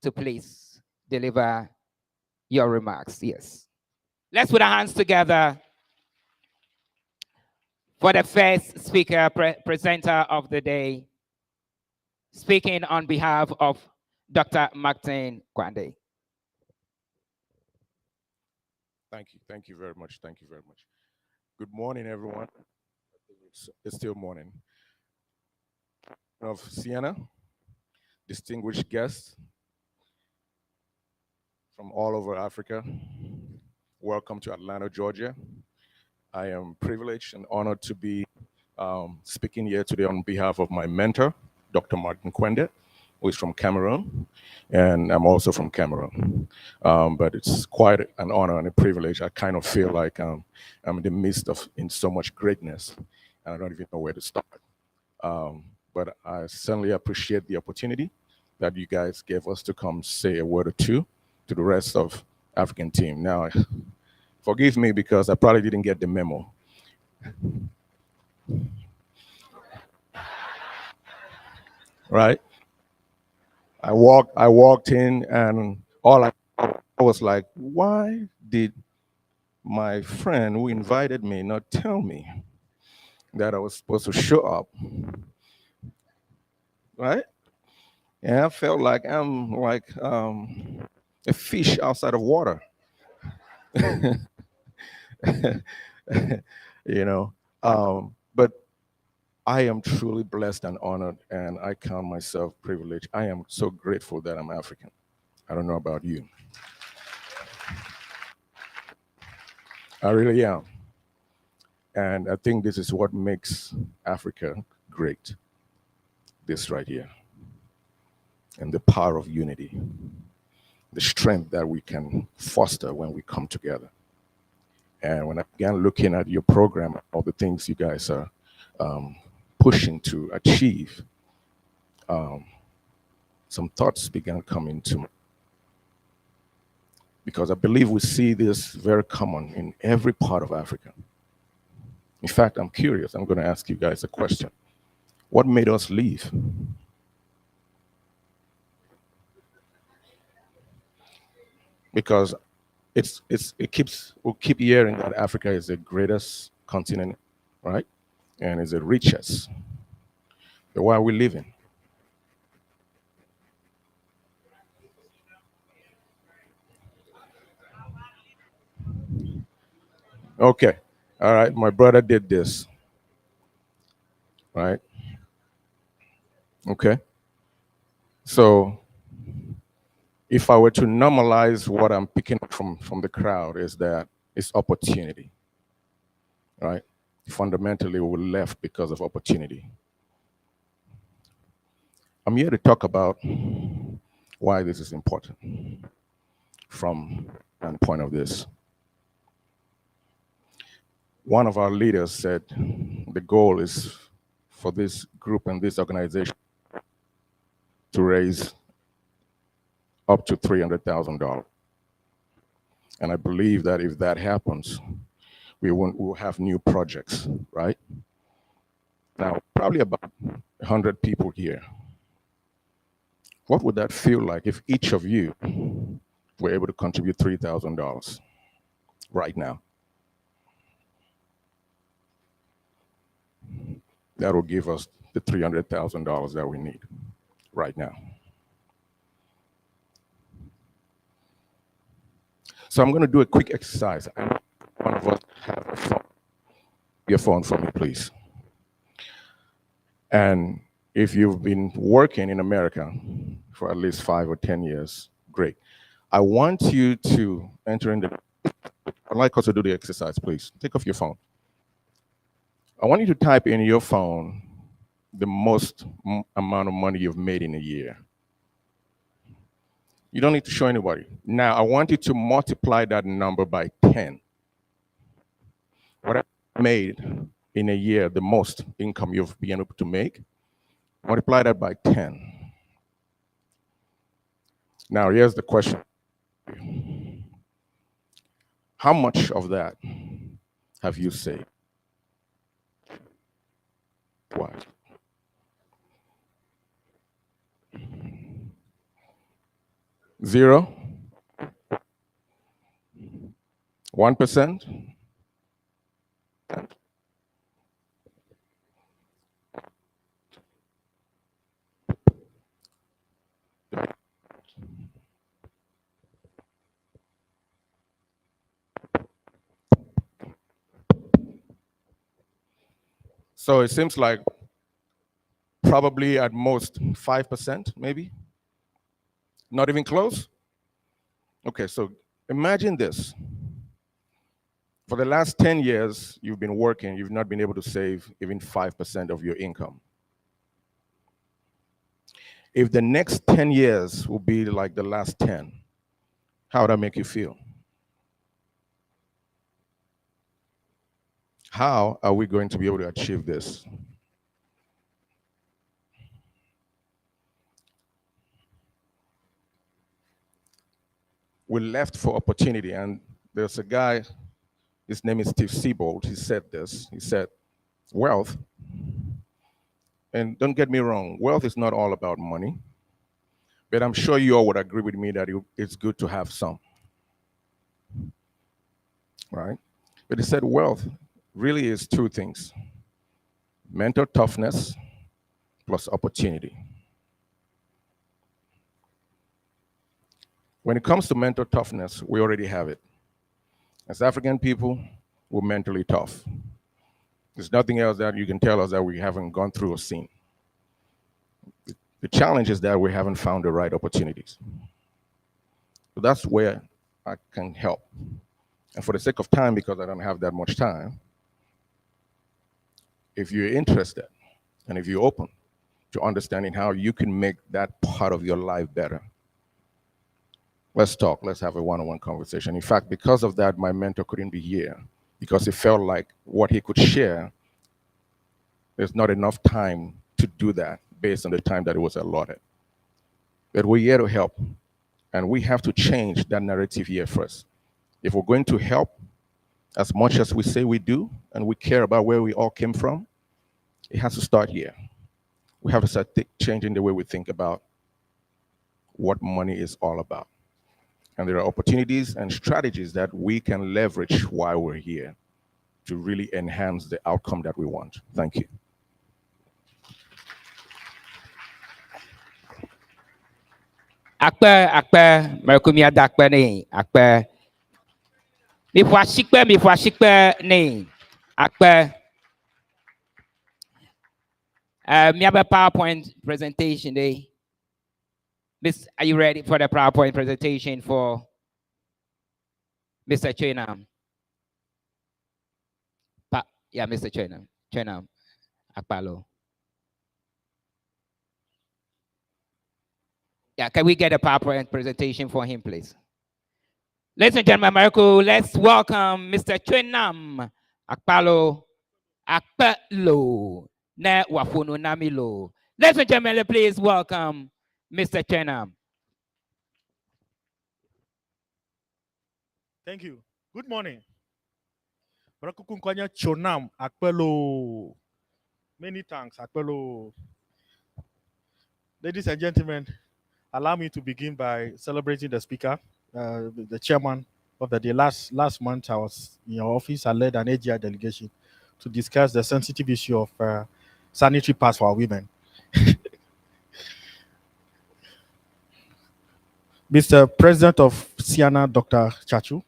to please deliver your remarks. Yes. Let's put our hands together for the first speaker, presenter of the day, speaking on behalf of Dr. Martin Kwande. Thank you very much. Thank you very much. Good morning, everyone. It's still morning. Of Ceana, distinguished guests from all over Africa, welcome to Atlanta, Georgia. I am privileged and honored to be speaking here today on behalf of my mentor, Dr. Martin Kwende, who is from Cameroon, and I'm also from Cameroon. But it's quite an honor and a privilege. I kind of feel like I'm in the midst of in so much greatness, and I don't even know where to start. But I certainly appreciate the opportunity that you guys gave us to come say a word or two to the rest of African team. Now, forgive me because I probably didn't get the memo. Right? I walked in and I was like, why did my friend who invited me not tell me that I was supposed to show up? Right? And I felt like I'm like a fish outside of water. you know, but I am truly blessed and honored, and I count myself privileged. I am so grateful that I'm African. I don't know about you. I really am. And I think this is what makes Africa great. This right here. And the power of unity. The strength that we can foster when we come together. And when I began looking at your program, all the things you guys are pushing to achieve, some thoughts began coming to me. Because I believe we see this very common in every part of Africa. In fact, I'm curious. I'm going to ask you guys a question. What made us leave? Because we'll keep hearing that Africa is the greatest continent, right? And is the richest. But why are we leaving? Okay. All right. My brother did this. Right? Okay. So if I were to normalize what I'm picking up from the crowd is that it's opportunity. Right? Fundamentally, we left because of opportunity. I'm here to talk about why this is important from the point of this. One of our leaders said the goal is for this group and this organization to raise up to $300,000. And I believe that if that happens, we'll have new projects, right? Now, probably about 100 people here. What would that feel like if each of you were able to contribute $3,000 right now? That will give us the $300,000 that we need right now. So I'm going to do a quick exercise. And one of us have a phone. Your phone for me, please. And if you've been working in America for at least 5 or 10 years, great. I want you to enter in the, I'd like us to do the exercise, please. Take off your phone. I want you to type in your phone the most amount of money you've made in a year. You don't need to show anybody. Now, I want you to multiply that number by 10. What I made in a year, the most income you've been able to make, multiply that by 10. Now, here's the question. How much of that have you saved? Why? Zero? 1%? So it seems like probably at most 5%, maybe. Not even close? Okay, so imagine this. For the last 10 years, you've been working, you've not been able to save even 5% of your income. If the next 10 years will be like the last 10, how would that make you feel? How are we going to be able to achieve this? We left for opportunity, and there's a guy, his name is Steve Siebold, he said this. He said, wealth, and don't get me wrong, wealth is not all about money, but I'm sure you all would agree with me that it's good to have some, right? But he said wealth really is two things: mental toughness plus opportunity. When it comes to mental toughness, we already have it. As African people, we're mentally tough. There's nothing else that you can tell us that we haven't gone through or seen. The challenge is that we haven't found the right opportunities. So that's where I can help. And for the sake of time, because I don't have that much time, if you're interested and if you're open to understanding how you can make that part of your life better, let's talk, let's have a one-on-one conversation. In fact, because of that, my mentor couldn't be here because it felt like what he could share, there's not enough time to do that based on the time that it was allotted. But we're here to help, and we have to change that narrative here first. If we're going to help as much as we say we do, and we care about where we all came from, it has to start here. We have to start changing the way we think about what money is all about. And there are opportunities and strategies that we can leverage while we're here to really enhance the outcome that we want. Thank you. Akpe, Merkumia Dakpe ni, Akpe. Mi fwa shikpe ni, Akpe. Me have a PowerPoint presentation day. Miss, are you ready for the PowerPoint presentation for Mr. Ceana? Yeah, Mr. Ceana. Ceana, Akpalo. Yeah, can we get a PowerPoint presentation for him, please? Ladies and gentlemen, America, let's welcome Mr. Ceana Akpalo Akpalo Ne Wafunu Namilo. Ladies and gentlemen, please welcome Mr. Ceana. Thank you. Good morning. Barakukunkwanya Chonam Akpelo. Many thanks, Akpelo. Ladies and gentlemen, allow me to begin by celebrating the speaker, the chairman of the day. Last month, I was in your office. I led an AGI delegation to discuss the sensitive issue of sanitary pads for our women. Mr. President of Ceana, Dr. Chachu,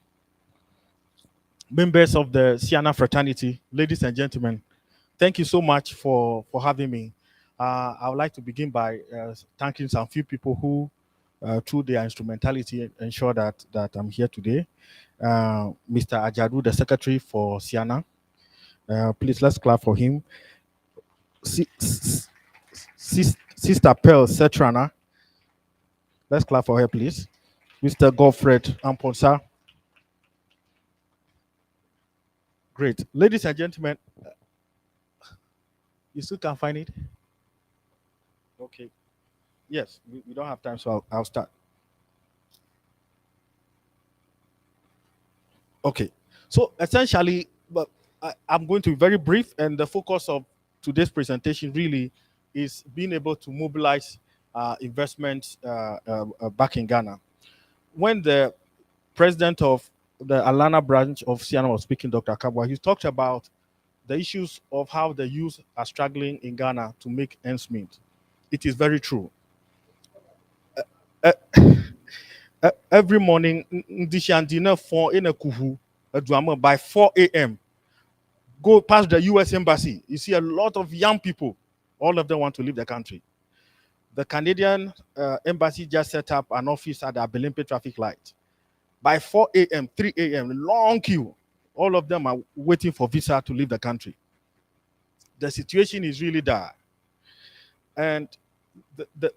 members of the Ceana fraternity, ladies and gentlemen, thank you so much for having me. I would like to begin by thanking some few people who, through their instrumentality, ensure that I'm here today. Mr. Ajadu, the secretary for Ceana. Please, let's clap for him. Sister Pearl Setrana. Let's clap for her, please. Mr. Godfred Amponsa. Great. Ladies and gentlemen, you still can't find it? Okay. Yes, we don't have time, so I'll start. Okay. So essentially, but I'm going to be very brief, and the focus of today's presentation really is being able to mobilize investments back in Ghana. When the president of the Alana branch of Ceana was speaking, Dr. Kabwa, he talked about the issues of how the youth are struggling in Ghana to make ends meet. It is very true. Every morning, by 4 a.m., Go past the US embassy, you see a lot of young people. All of them want to leave the country. The Canadian embassy just set up an office at the Abelimpe traffic light. By 4 a.m., 3 a.m., long queue. All of them are waiting for visa to leave the country. The situation is really dire. And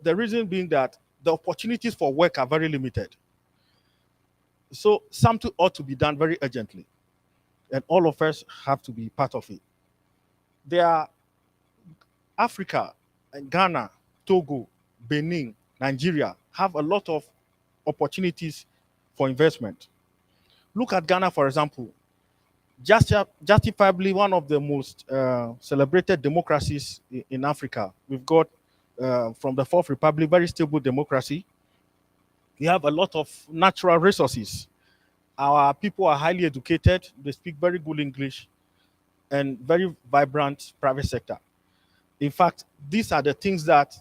the reason being that the opportunities for work are very limited. So something ought to be done very urgently. And all of us have to be part of it. There are Africa, and Ghana, Togo, Benin, Nigeria have a lot of opportunities for investment. Look at Ghana, for example. Justifiably one of the most celebrated democracies in Africa. We've got, from the Fourth Republic, very stable democracy. We have a lot of natural resources. Our people are highly educated. They speak very good English and very vibrant private sector. In fact, these are the things that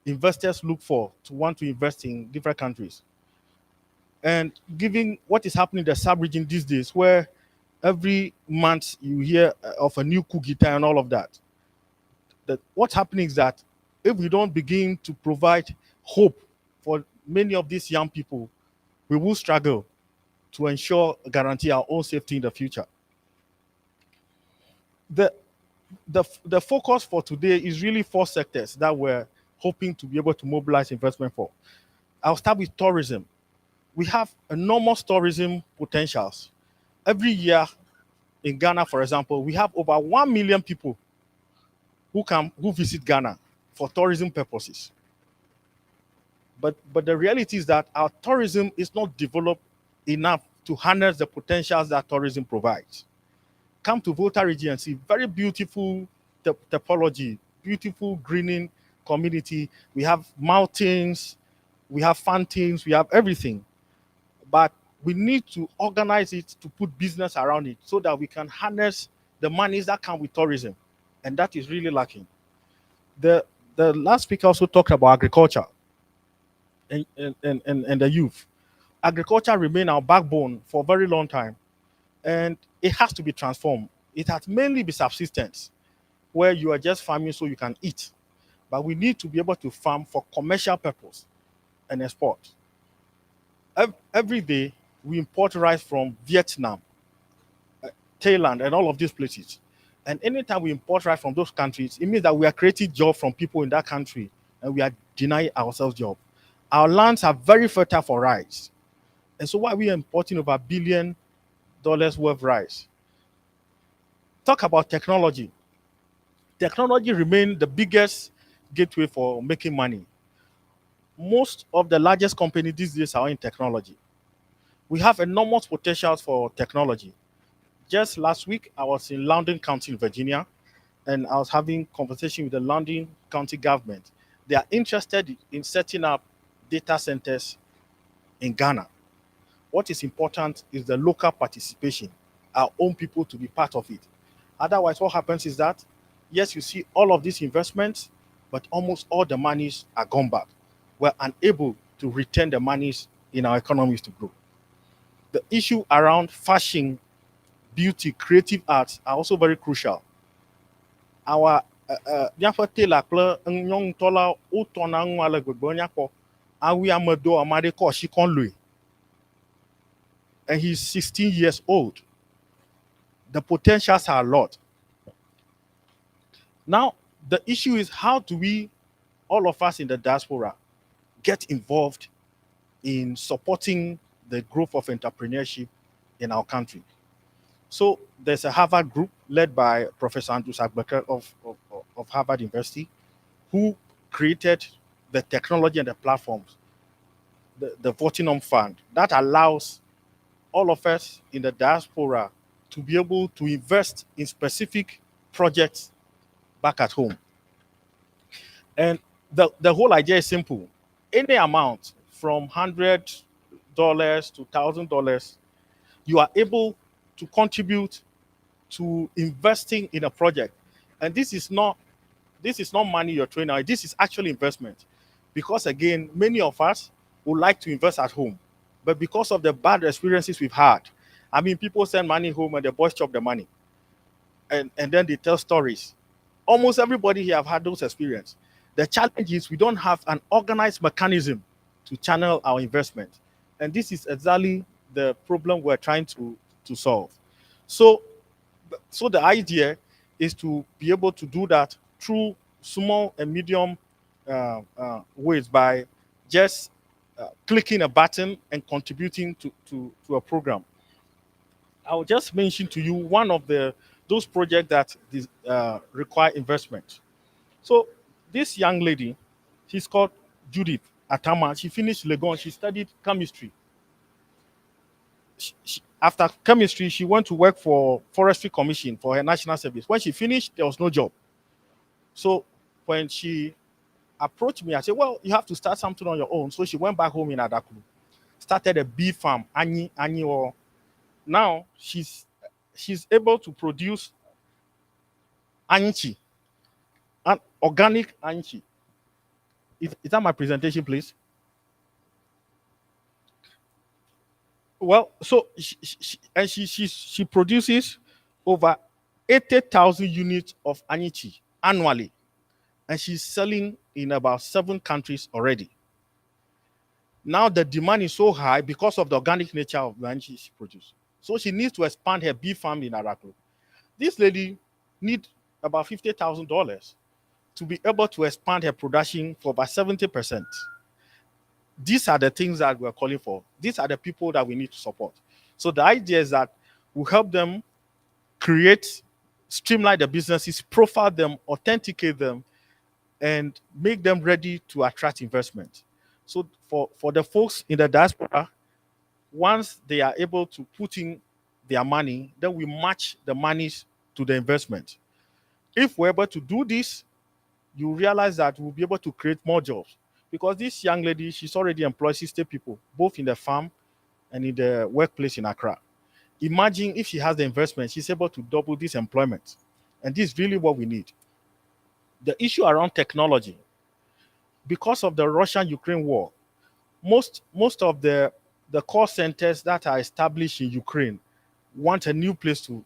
investors look for to want to invest in different countries. And given what is happening in the sub-region these days, where every month you hear of a new coup d'etat and all of that, what's happening is that if we don't begin to provide hope for many of these young people, we will struggle to ensure, guarantee our own safety in the future. The focus for today is really 4 sectors that we're hoping to be able to mobilize investment for. I'll start with tourism. We have enormous tourism potentials. Every year in Ghana, for example, we have over 1 million people who visit Ghana for tourism purposes. But the reality is that our tourism is not developed enough to harness the potentials that tourism provides. Come to Volta region and see very beautiful topology, beautiful greening community. We have mountains, we have fountains, we have everything. But we need to organize it to put business around it so that we can harness the monies that come with tourism. And that is really lacking. The last speaker also talked about agriculture and the youth. Agriculture remains our backbone for a very long time. And it has to be transformed. It has mainly been subsistence, where you are just farming so you can eat. But we need to be able to farm for commercial purpose and export. Every day, we import rice from Vietnam, Thailand, and all of these places. And anytime we import rice from those countries, it means that we are creating jobs from people in that country, and we are denying ourselves jobs. Our lands are very fertile for rice. And so why are we importing over $1 billion worth of rice? Talk about technology. Technology remains the biggest gateway for making money. Most of the largest companies these days are in technology. We have enormous potentials for technology. Just last week, I was in Loudoun County in Virginia, and I was having conversation with the Loudoun County government. They are interested in setting up data centers in Ghana. What is important is the local participation, our own people to be part of it. Otherwise, what happens is that, yes, you see all of these investments, but almost all the monies are gone back. We're unable to return the monies in our economies to grow. The issue around fashion, beauty, creative arts are also very crucial. Our tailor and he's 16 years old. The potentials are a lot. Now, the issue is, how do we, all of us in the diaspora, get involved in supporting the growth of entrepreneurship in our country? So there's a Harvard group led by Professor Andrew Sagbekar of Harvard University, who created the technology and the platforms, the Votinum Fund, that allows all of us in the diaspora to be able to invest in specific projects back at home. And the whole idea is simple. Any amount from $100 to $1,000, you are able to contribute to investing in a project. And this is not money you're throwing out. This is actually investment. Because again, many of us would like to invest at home. But because of the bad experiences we've had, I mean, people send money home and the boys chop the money. and then they tell stories. Almost everybody here have had those experiences. The challenge is we don't have an organized mechanism to channel our investment. And this is exactly the problem we're trying to solve. So, so the idea is to be able to do that through small and medium ways by just clicking a button and contributing to a program. I'll just mention to you one of those projects that require investment. So this young lady, she's called Judith Atama. She finished Legon. She studied chemistry. After chemistry, she went to work for Forestry Commission for her national service. When she finished, there was no job. So when she approached me, I said, "Well, you have to start something on your own." So she went back home in Adaklu, started a bee farm, Anyi or. Now she's able to produce anchi, an organic anchi. Is that my presentation, please? Well, so she produces over 80,000 units of anichi annually, and she's selling in about 7 countries already. Now the demand is so high because of the organic nature of the anichi she produces. So she needs to expand her bee farm in Araklo. This lady needs about $50,000 to be able to expand her production for about 70%. These are the things that we're calling for. These are the people that we need to support. So the idea is that we help them create, streamline the businesses, profile them, authenticate them, and make them ready to attract investment. So for the folks in the diaspora, once they are able to put in their money, then we match the monies to the investment. If we're able to do this, you realize that we'll be able to create more jobs. Because this young lady, she's already employed 60 people, both in the farm and in the workplace in Accra. Imagine if she has the investment, she's able to double this employment. And this is really what we need. The issue around technology, because of the Russian-Ukraine war, most of the call centers that are established in Ukraine want a new place to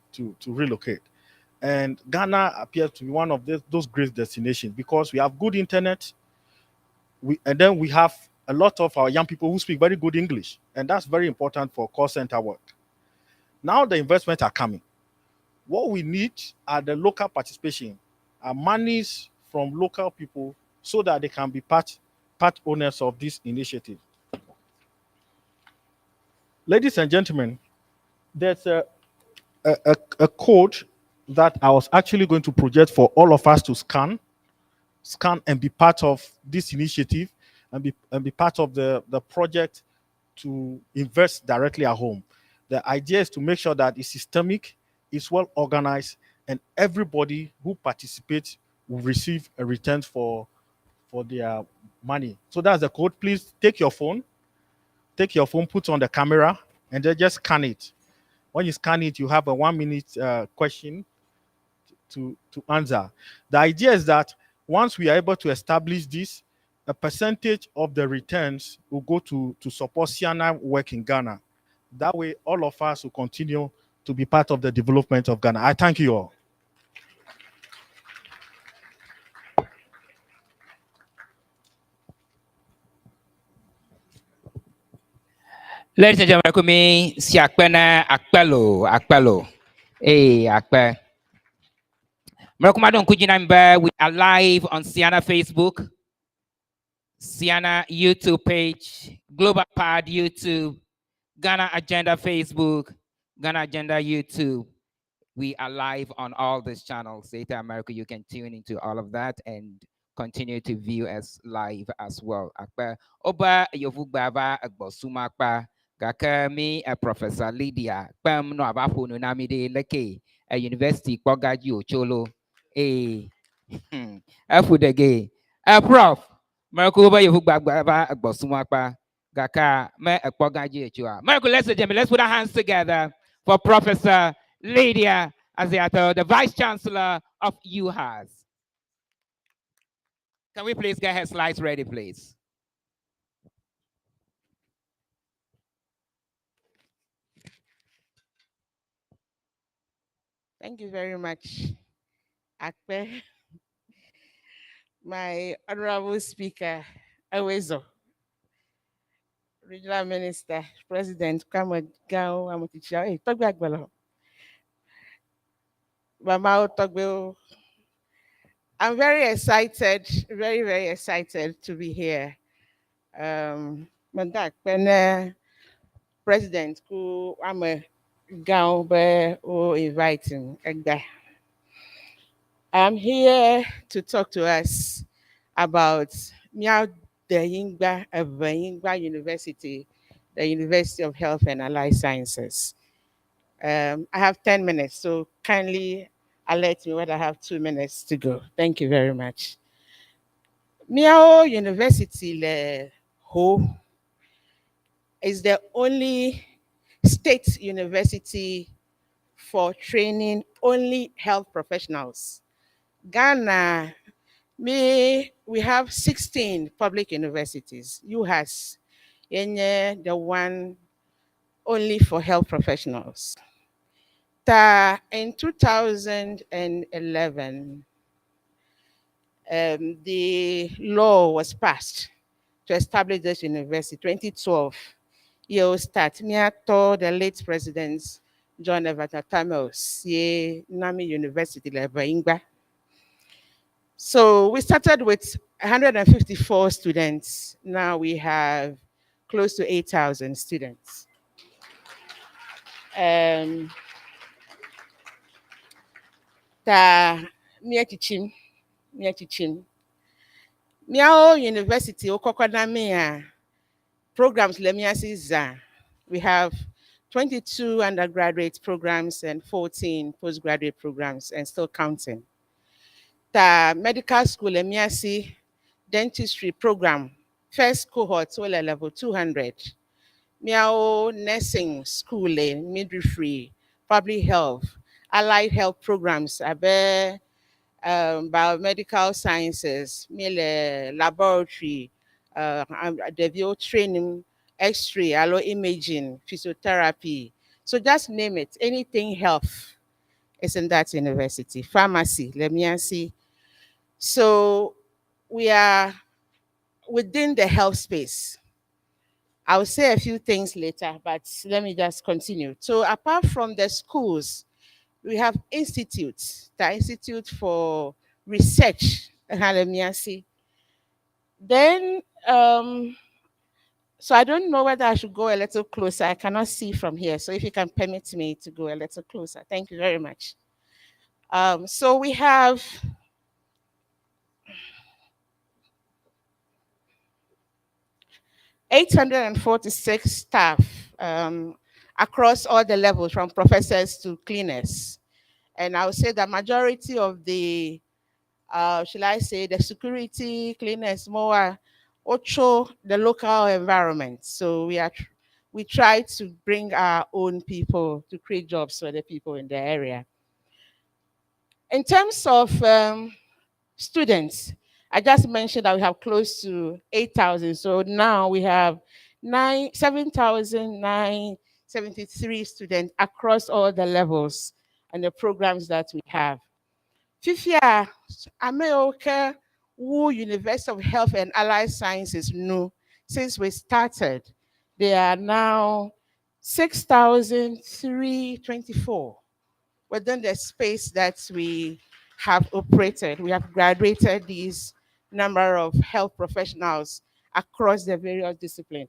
relocate. And Ghana appears to be one of those great destinations because we have good internet, and then we have a lot of our young people who speak very good English, and that's very important for call center work. Now the investments are coming. What we need are the local participation, monies from local people, so that they can be part owners of this initiative. Ladies and gentlemen, there's a code that I was actually going to project for all of us to scan and be part of this initiative and be part of the project to invest directly at home. The idea is to make sure that it's systemic, it's well organized, and everybody who participates will receive a return for their money. So that's the code. Please take your phone, put on the camera, and then just scan it. When you scan it, you have a 1-minute question to answer. The idea is that once we are able to establish this, a percentage of the returns will go to support Ceana work in Ghana. That way, all of us will continue to be part of the development of Ghana. I thank you all. Ladies and gentlemen, kumi si akpena akpelo. Akpe. Merakumadon Kujinamba, we are live on Ceana Facebook, Ceana YouTube page, Global Pod YouTube, Ghana Agenda Facebook, Ghana Agenda YouTube. We are live on all these channels. Data America, you can tune into all of that and continue to view us live as well. Akpa Oba Yovugbaba Agbosuma Akpa Gakami Professor Lydia Pam no Abapu no Namide Leke a University Kogaji Ocholo Afudege Prof Merkuba Yovugbaba Agbosuma Akpa Gaka Me Kogaji Ochoa. Merku, let's put our hands together for Professor Lydia Aziato, the Vice Chancellor of UHAS. Can we please get her slides ready, please? Thank you very much, Akpe, my honorable speaker, Awezo, regional minister, president, Kamagao, Amuticha, hey, talk back, Balo. Mama Otogbo. I'm very excited, very, very excited to be here. Mandak, when president, who I'm a gown, who inviting, I'm here to talk to us about Miao Deyingba of Yingba University, the University of Health and Allied Sciences. I have 10 minutes, so kindly alert me when I have 2 minutes to go. Thank you very much. Miao University Le Ho is the only state university for training only health professionals. Ghana, we have 16 public universities. UHAS, the one only for health professionals. In 2011, the law was passed to establish this university. 2012, you start. Me told the late presidents John Evata Tamos, Nami University, Ingba. So we started with 154 students. Now we have close to 8,000 students. Ta Miachichim. Miao University, Okokodamia programs, we have 22 undergraduate programs and 14 postgraduate programs and still counting. The medical school, Lemiasi dentistry program, first cohort, level 200. Miao nursing school, midwifery, public health, allied health programs, biomedical sciences, laboratory, the training, X-ray, allo imaging, physiotherapy. So just name it. Anything health is in that university. Pharmacy, let me see. So we are within the health space. I'll say a few things later, but let me just continue. So apart from the schools, we have institutes, the Institute for Research, then, so I don't know whether I should go a little closer. I cannot see from here. So if you can permit me to go a little closer. Thank you very much. So we have 846 staff across all the levels, from professors to cleaners. And I would say the majority of the, shall I say, the security cleaners more also the local environment. So we try to bring our own people to create jobs for the people in the area. In terms of students, I just mentioned that we have close to 8,000. So now we have 7,973 students across all the levels and the programs that we have. Fifia, Ameoke, Wu University of Health and Allied Sciences, no, since we started, they are now 6,324 within the space that we have operated. We have graduated these number of health professionals across the various disciplines.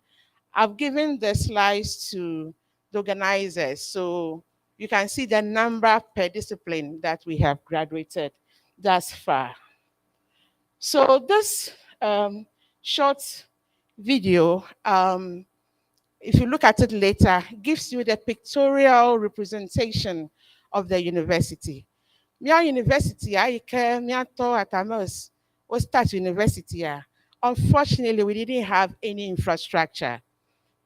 I've given the slides to the organizers, so you can see the number per discipline that we have graduated thus far. So this short video, if you look at it later, gives you the pictorial representation of the university. Mia University, I care Mia to Atamos, or start university. Unfortunately, we didn't have any infrastructure.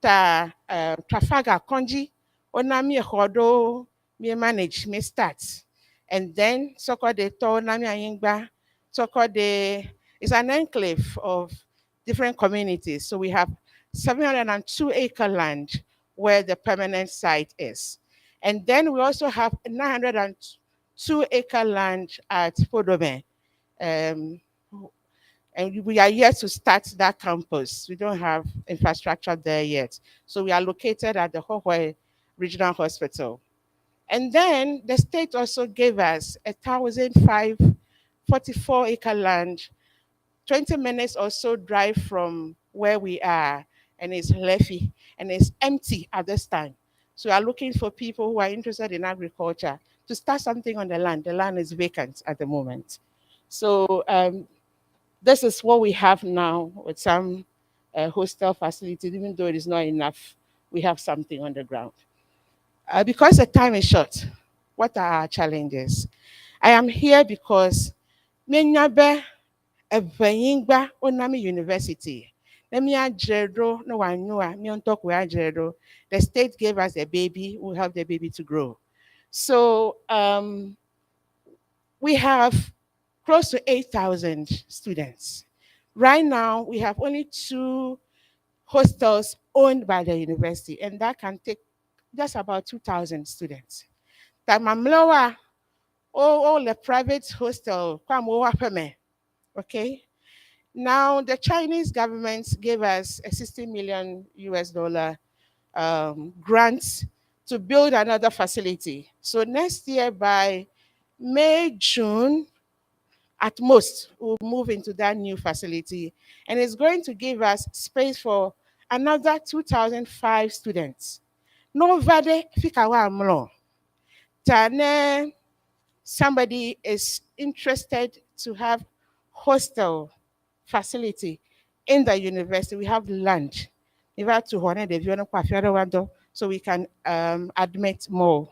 Trafaga Konji, Onami Hodo, me manage, me start. And then Soko de To Nami Ayingba, Soko de is an enclave of different communities. So we have 702-acre land where the permanent site is. And then we also have 2-acre land at Podome. And we are yet to start that campus. We don't have infrastructure there yet. So we are located at the Hohoi Regional Hospital. And then the state also gave us 1,544-acre land, 20 minutes or so drive from where we are, and it's leafy and it's empty at this time. So we are looking for people who are interested in agriculture to start something on the land. The land is vacant at the moment. So this is what we have now with some hostel facilities, even though it is not enough, we have something on the ground. Because the time is short, what are our challenges? I am here because Menyabe Evanyingba Onami University. Let me adredo no one knew me on talk we adredo. The state gave us a baby, we help the baby to grow. So we have close to 8,000 students. Right now, we have only 2 hostels owned by the university, and that can take just about 2,000 students. Tamamloa, all the private hostel, okay? Now, the Chinese government gave us a 60 million US dollar grant to build another facility. So next year by May, June, at most, we'll move into that new facility. And it's going to give us space for another 2,005 students. No vade fikawa amlo. Tane, somebody is interested to have hostel facility in the university. We have land. So we can admit more.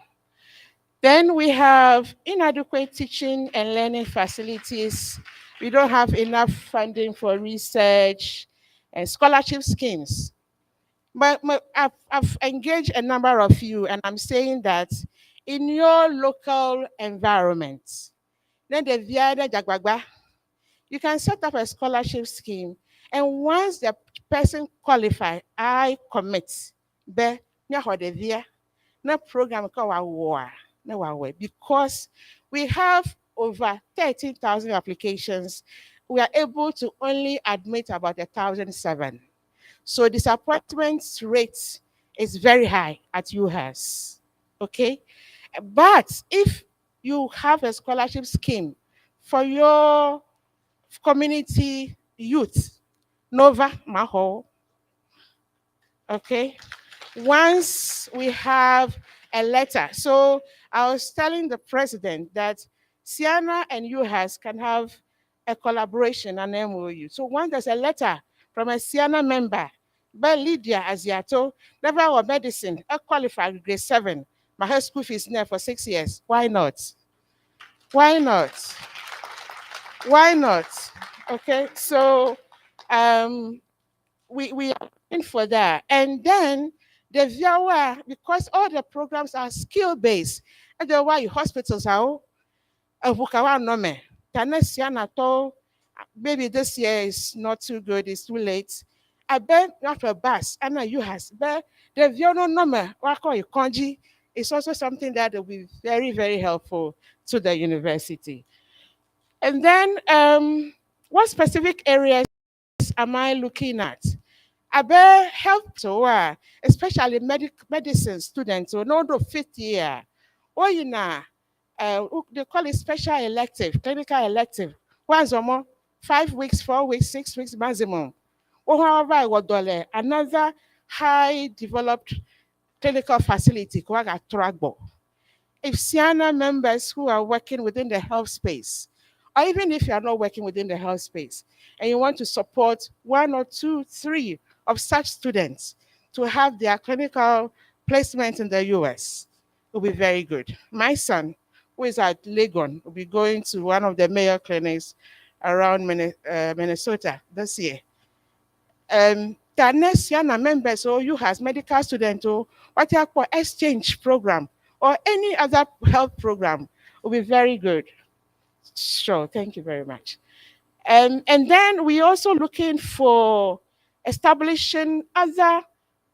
Then we have inadequate teaching and learning facilities. We don't have enough funding for research and scholarship schemes. But I've engaged a number of you, and I'm saying that in your local environment, then you can set up a scholarship scheme, and once the person qualify, I commit. No program because we have over 13,000 applications. We are able to only admit about 1,007. So disappointment rate is very high at UHAS. Okay, but if you have a scholarship scheme for your community youth, Nova Maho, okay, once we have a letter. So I was telling the president that Ceana and UHAS can have a collaboration, an MOU. So once there's a letter from a Ceana member, by Lydia Asiato, never or medicine, a qualified grade 7, my high school fees there for 6 years. Why not? Why not? Why not? Okay, so we are in for that. And then the VIAWA, because all the programs are skill-based, and the why hospitals are maybe this year is not too good, it's too late. I bet not a bus, and you has but the VIAWA number, Konji, is also something that will be very, very helpful to the university. And then what specific areas am I looking at? Abe help to especially medicine students who know the 5th year. Or you know, they call it special elective, clinical elective. Once or more, 5 weeks, 4 weeks, 6 weeks maximum. Or however, I would another high developed clinical facility, Kwaga Tragbo. If Ceana members who are working within the health space, or even if you are not working within the health space, and you want to support 1 or 2, 3 of such students to have their clinical placement in the US, it will be very good. My son, who is at Legon, will be going to one of the Mayo clinics around Minnesota this year. The next Ceana members or you has medical student or what you call exchange program or any other health program will be very good. Sure, thank you very much. And then we also looking for establishing other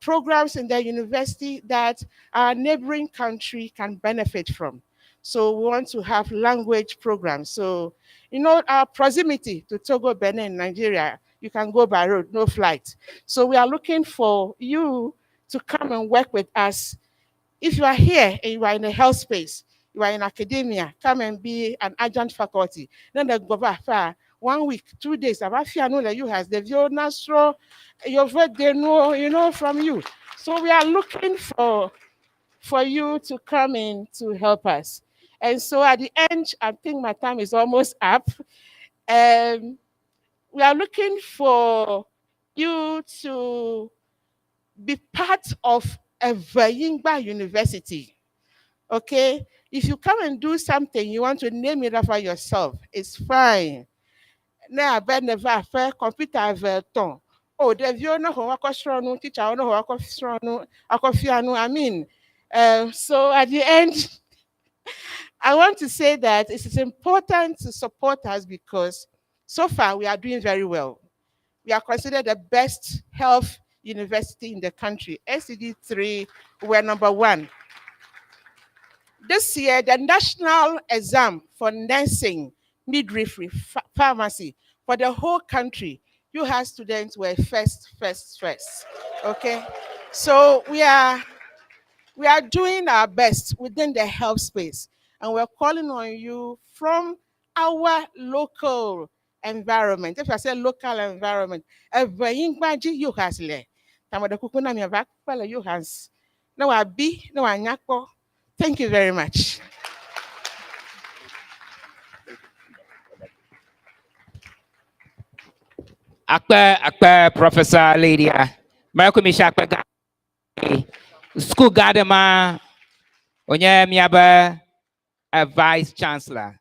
programs in the university that our neighboring country can benefit from. So we want to have language programs. So, you know, our proximity to Togo, Benin, Nigeria, you can go by road, no flight. So we are looking for you to come and work with us. If you are here and you are in a health space, you are in academia, come and be an adjunct faculty. Then they go back 1 week, 2 days. About you has the view natural, you've heard they know, you know, from you. So we are looking for you to come in to help us. And so at the end, I think my time is almost up. We are looking for you to be part of a Vayingba University. Okay? If you come and do something, you want to name it after yourself, it's fine. Now, I never affair computer have ton. Oh, the view no ho akosronu, teacher no ho akosronu, akofianu. I mean, so at the end, I want to say that it is important to support us because so far we are doing very well. We are considered the best health university in the country. SCD3, we're number 1. This year, the national exam for nursing, midwifery, pharmacy for the whole country, you have students were first. Okay, so we are doing our best within the health space, and we're calling on you from our local environment. If I say local environment, you has le. Tamada kukuna mi avak pala you has. No abi, no anyako. Thank you very much. Akpa Professor Lydia. Marco Mishakpa School Gadama Onye Miaba a Vice Chancellor.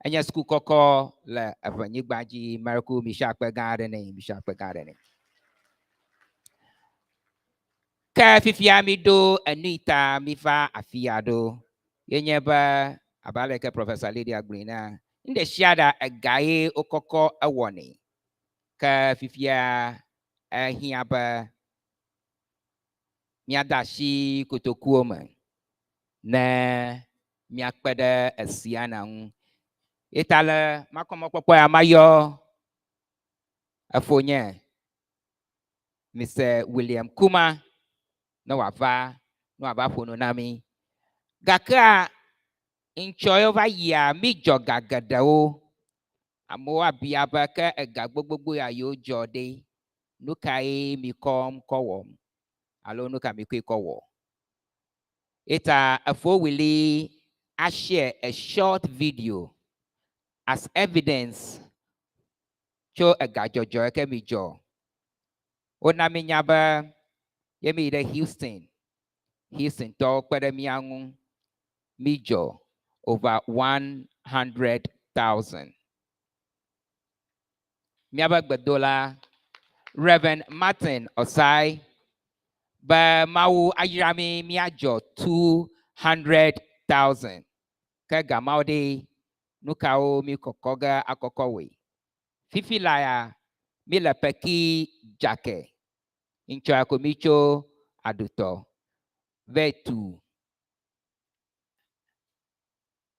Anya school koko la Avanyigbaji Marco Mishakpa Gardening. Ka fifiami do Anita Mifa Afiado. Yenyeba Abaleka Professor Lydia Grina. In the Shada a guy okoko a warning. Ka fifia a hiaba miadashi kutokuoma na miakpada a Ceana. Itala makomokwa amayo a fonya Mr. William Kuma no wava fono nami. Gaka enjoy over ya mi jogagadao. Amoa biaba ka gagbogbogbo ya yo jode. Nukai mi kom kowom. Alo nuka mi kwe kowo. It's a four willy I share a short video as evidence show a gajojo ke mi jo. Ona mi nyaba yemi de Houston talk kwede mi angun mi jo over 100,000. Miaba gbedola Reverend Martin Osai ba mau ayirami miajo 200,000. Ke gamaude nukao mi kokoga akokowe. Fifi laya mi lepeki jake. Incho akomicho aduto. Vetu.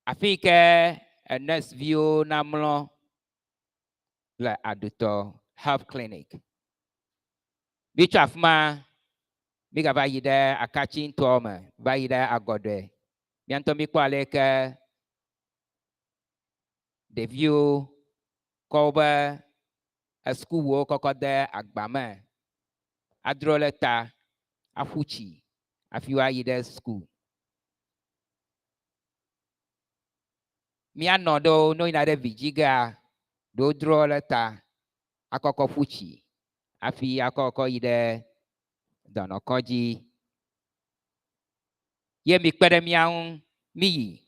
Afike a next view namlo la aduto health clinic. Bicho afma miga vayida akachi ntoma vayida agode. Mianto mi kwaleka the view koba a school wo kokode agbama. Adroleta afuchi afiwa yida school. Mi anodo no inade vijiga do droleta akoko fuchi afi akoko yide donokoji ye mi kpede miaun mi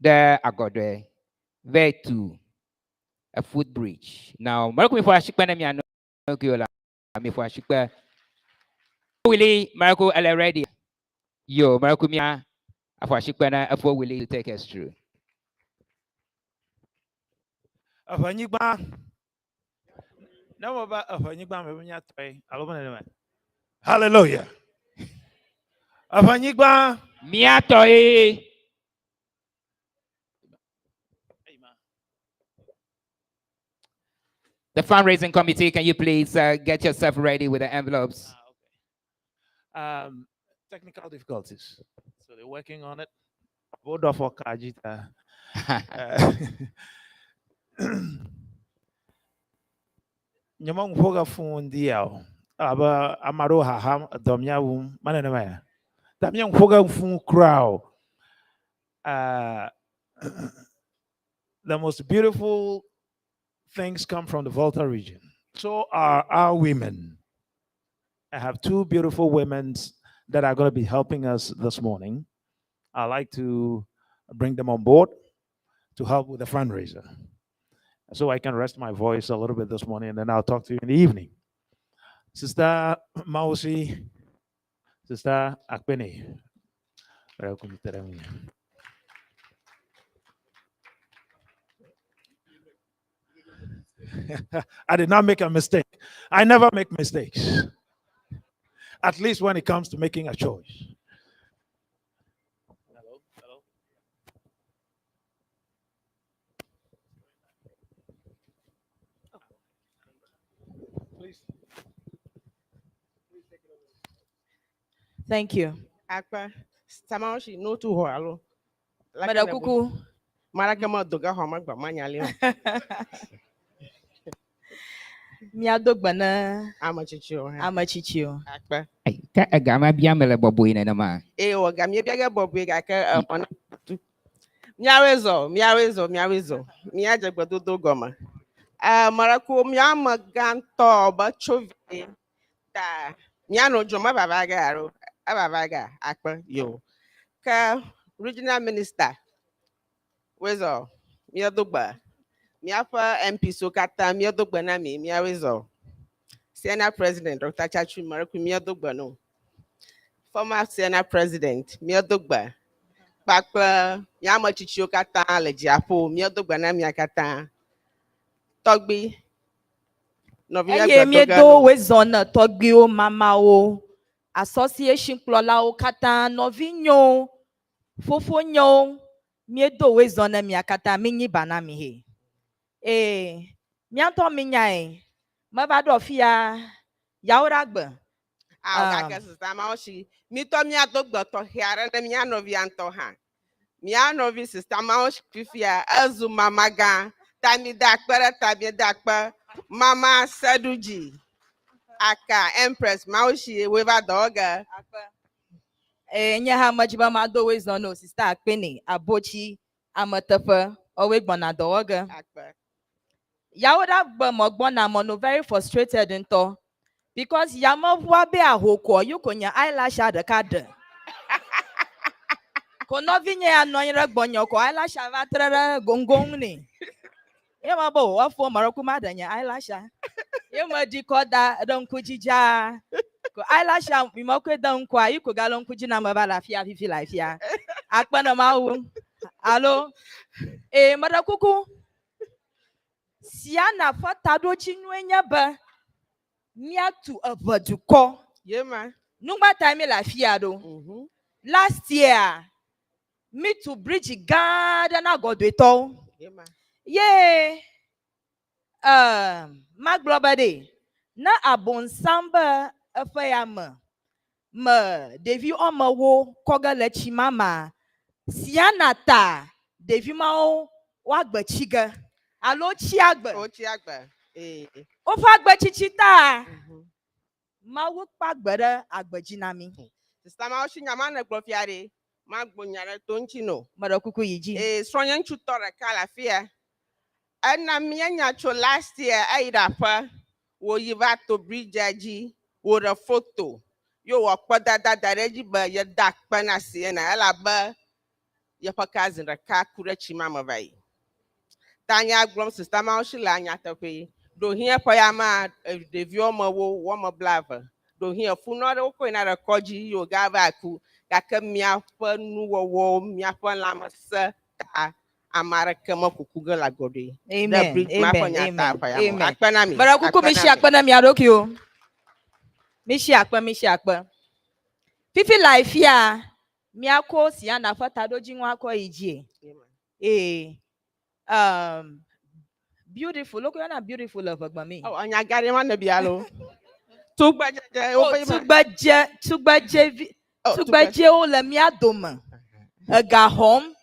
de agode vetu a footbridge. Now marco mi for ashikpene mi ano kiola mi for ashikpe Willie Marco already yo Marco mi for ashikpene for Willie to take us through. Afanyigba. No about Afanyigba me toy. Hallelujah. Afanyigba. Miatoe. The fundraising committee, can you please get yourself ready with the envelopes? Technical difficulties. So they're working on it. Bodo for Kajita. Nyamong foga fun diao. Aba amaro haham domya wum manana. Damyang foga fun crowd. The most beautiful things come from the Volta region. So are our women. I have two beautiful women that are going to be helping us this morning. I'd like to bring them on board to help with the fundraiser. So I can rest my voice a little bit this morning, and then I'll talk to you in the evening. Sister Mausi, Sister Akpeni. I did not make a mistake. I never make mistakes. At least when it comes to making a choice. Hello. Please. Thank you. Akpa, Samaoshi no to hoalo. Madam Kuku. Marakama doga homa gba manyali. Miadogbana. Amachichio. Amachichio. Akpa. Ka agama biamele boboy na nama. Gamia biaga bobu ga ka on. Miawezo. Miaja gbadodo goma. Maraku miama ganto ba chovi. Ta miano joma babaga aro. Ababaga akpa yo. Ka regional minister. Wezo. Miadogba. Miapa MP Sokata miadogba na miawezo. Ceana president Dr. Chachu Maraku miadogba no. Former Ceana president miadogba. Pakpa yama chichio kata le japo miadogba na miakata. Togbi. Novia Eye miedo wezona togbi o mama o. Association klola o kata novinyo. Fofo nyo. Miedo wezona miakata minyi bana mihe. Mianto minyai. Mabado fia yauragbe. Ga sister Maoshi. Mito miadogba to hiare na mianovia anto ha. Mianovi sister Maoshi fifia azu mamaga. Tami dakpere tabi dakpa. Mama Saduji. Aka Empress Maoshi weva doga. Nyaha majiba mado wezono sister Akpeni abochi amatafa owe gbona doga. Yawoda gbe mogbona mono very frustrated into because yamovwa be ahoko yukonya eyelash adekade. Konovinye anoyira gbonyo ko eyelash avatrere gongong ni. Yema bo wafo maroku madanya eyelash. Yema dikoda donkujija. Ko eyelash mimokwe donkwa yuko galon kujina mabala fia fifi lafia. Akpana mawu. Allo. Madakuku. Ceana fatado chinwenya ba. Miatu avaduko. Yema. Nungba time la fiado. Last year, me to bridge garden na godweto. Yema. Yeah. Maglobade. Na abonsamba afayama. Ma devi oma wo koga lechi mama. Ceana ta devi mao wagba chiga. Alo chiagba. O chiagba. O fagba chichita. Ma wo pagbere agbajinami. Sister Maoshi nyamana gbofiare. Magbunyare tonchino. Madakuku yiji. Sonyan chutore kala fia. Ana mianya cho last year aidapa. Wo yiva to bridge wo the photo. Yo wakpada da reji ba ya dak pana Ceana ala ba ya pakazin raka kurechi mama vai. Tanya glom sister Maoshi la nyatape. Do here payama the vioma wo woma blava. Do here funore oko ina rekoji yo gava ku gaka miapa nuwo miapa lama sa ta amara kama kukuga la gode. Amen. Amen. Akpanami. Barakuku mishi akpanami arokyo. Mishi akpa. Fifi life ya miako Ceana fatado jinwa ko iji. Beautiful. Look, you're not beautiful of me. Oh, and I got him on the bialo. Tugbaje, tugbaje o le mia dome. Ga home.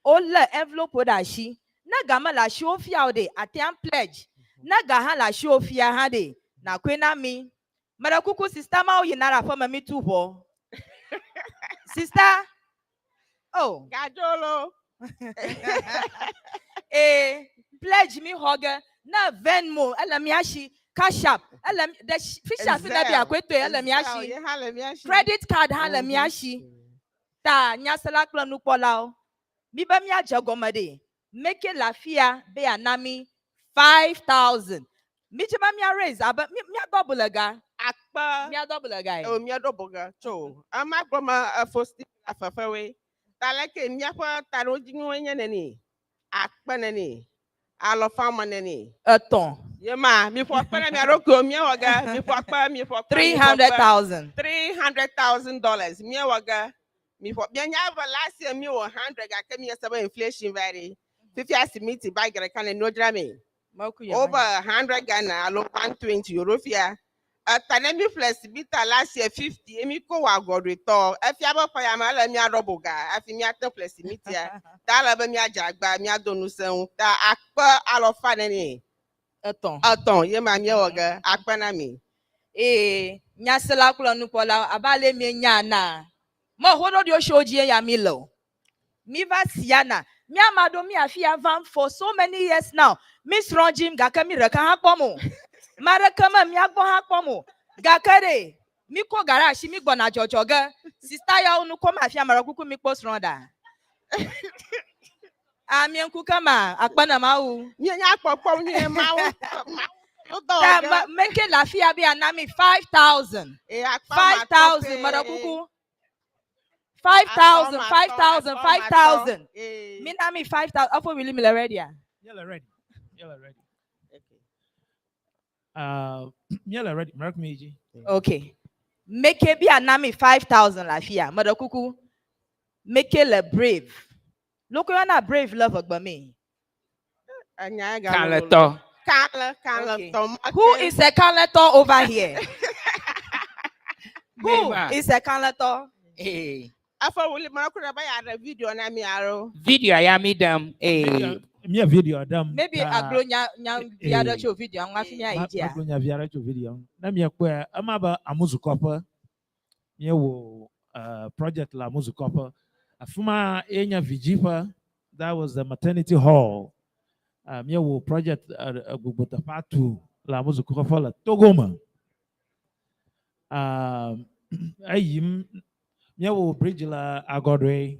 O le envelope da shi. Na gama la shi ofia o de atian pledge. Na gaha la shi ofia ha de. Na kwena mi. Mara kuku sister ma o yinara for me too ho. Sister. Oh. Gajolo. Pledge me hogger. Na Venmo. Elamiashi. Cash up. The fish up in the akweto. Elamiashi. Credit card. Elamiashi. Ta nyasala klanu polao. Biba mi ajagomade. Make la fia be anami 5,000. Mi chema mi raise. Aba mi double aga. Akpa. Mi double aga. Oh, mi double aga. So, ama goma first afafewe. Talake mi akwa taroji nwenye neni. Akpa neni. Alo fama neni. Aton. Yema, mi for akpa mi aroko mi waga. Mi for akpa mi for 300,000. $300,000. Mi waga. Mi for bien yava last year mi 100 ga kemi yesaba inflation vary. 50 asimiti bag ga kan no drame. Over 100 Ghana alo 120 euro fia. Tanemi flex bita last year 50 emi ko wa godreto. Afi aba pa ya ma la mi adobo ga. Afi mi aten flex mitia. Ta la ba mi ajagba mi adonu seun. Ta akpa alo fa neni. Aton ye ma mi waga akpa na mi. Nyasela kula nupola abale mi nyana. Mo hodo dio shoji ya milo. Miva Ceana. Mi amado mi afia van for so many years now. Miss Ronjim gakami reka hapomo. Marakama mi agbo hapomo. Gakare. Mi ko garage mi gbona jojoga. Sister ya unu ko mafia marakuku mi post ronda. Ami enku kama akpana mau. Nya popo nye mau. Make la fia be anami 5,000. 5,000 marakuku. 5,000, 5,000, 5,000. Minami 5,000. Offer really me already. You're ready. You're ready. Mark me. Okay. Make it be anami 5,000 la fia. Mother kuku. Make it le brave. Look, you're not brave lover by me. Canleto. Okay. Who is a canleto over here? Who is a canleto? Hey. Afa wuli makura ba ya video na mi aro. Video ya mi dam. Me video dam. Maybe aglonya viada cho video ang afi nya idea. Aglonya viada cho video. Na me kwa amaba amuzukopa. Me wo project la amuzukopa. Afuma enya vijipa. That was the maternity hall. Me wo project agbota patu la amuzukopa la Togoma. Ayim Miawo bridge la agodre.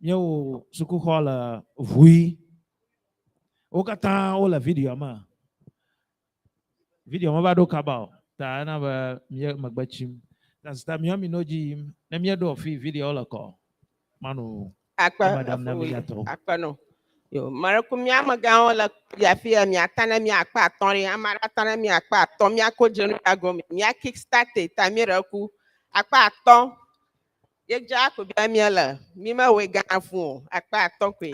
Miawo suku hall vui. Okata ola video ma. Video ma bado kabao. Ta na ba mia magbachim. Ta sta mia mi noji na mia do fi video la ko. Manu. Akpa akpa no. Yo maraku mia maga la ya fi mi atana mi akpa atonri amara atana mi akpa aton mi akojenu agomi mi kickstart ta mi raku akpa aton. Ye ja ko bi amiela mi ma we Ghana fun akpa aton kwe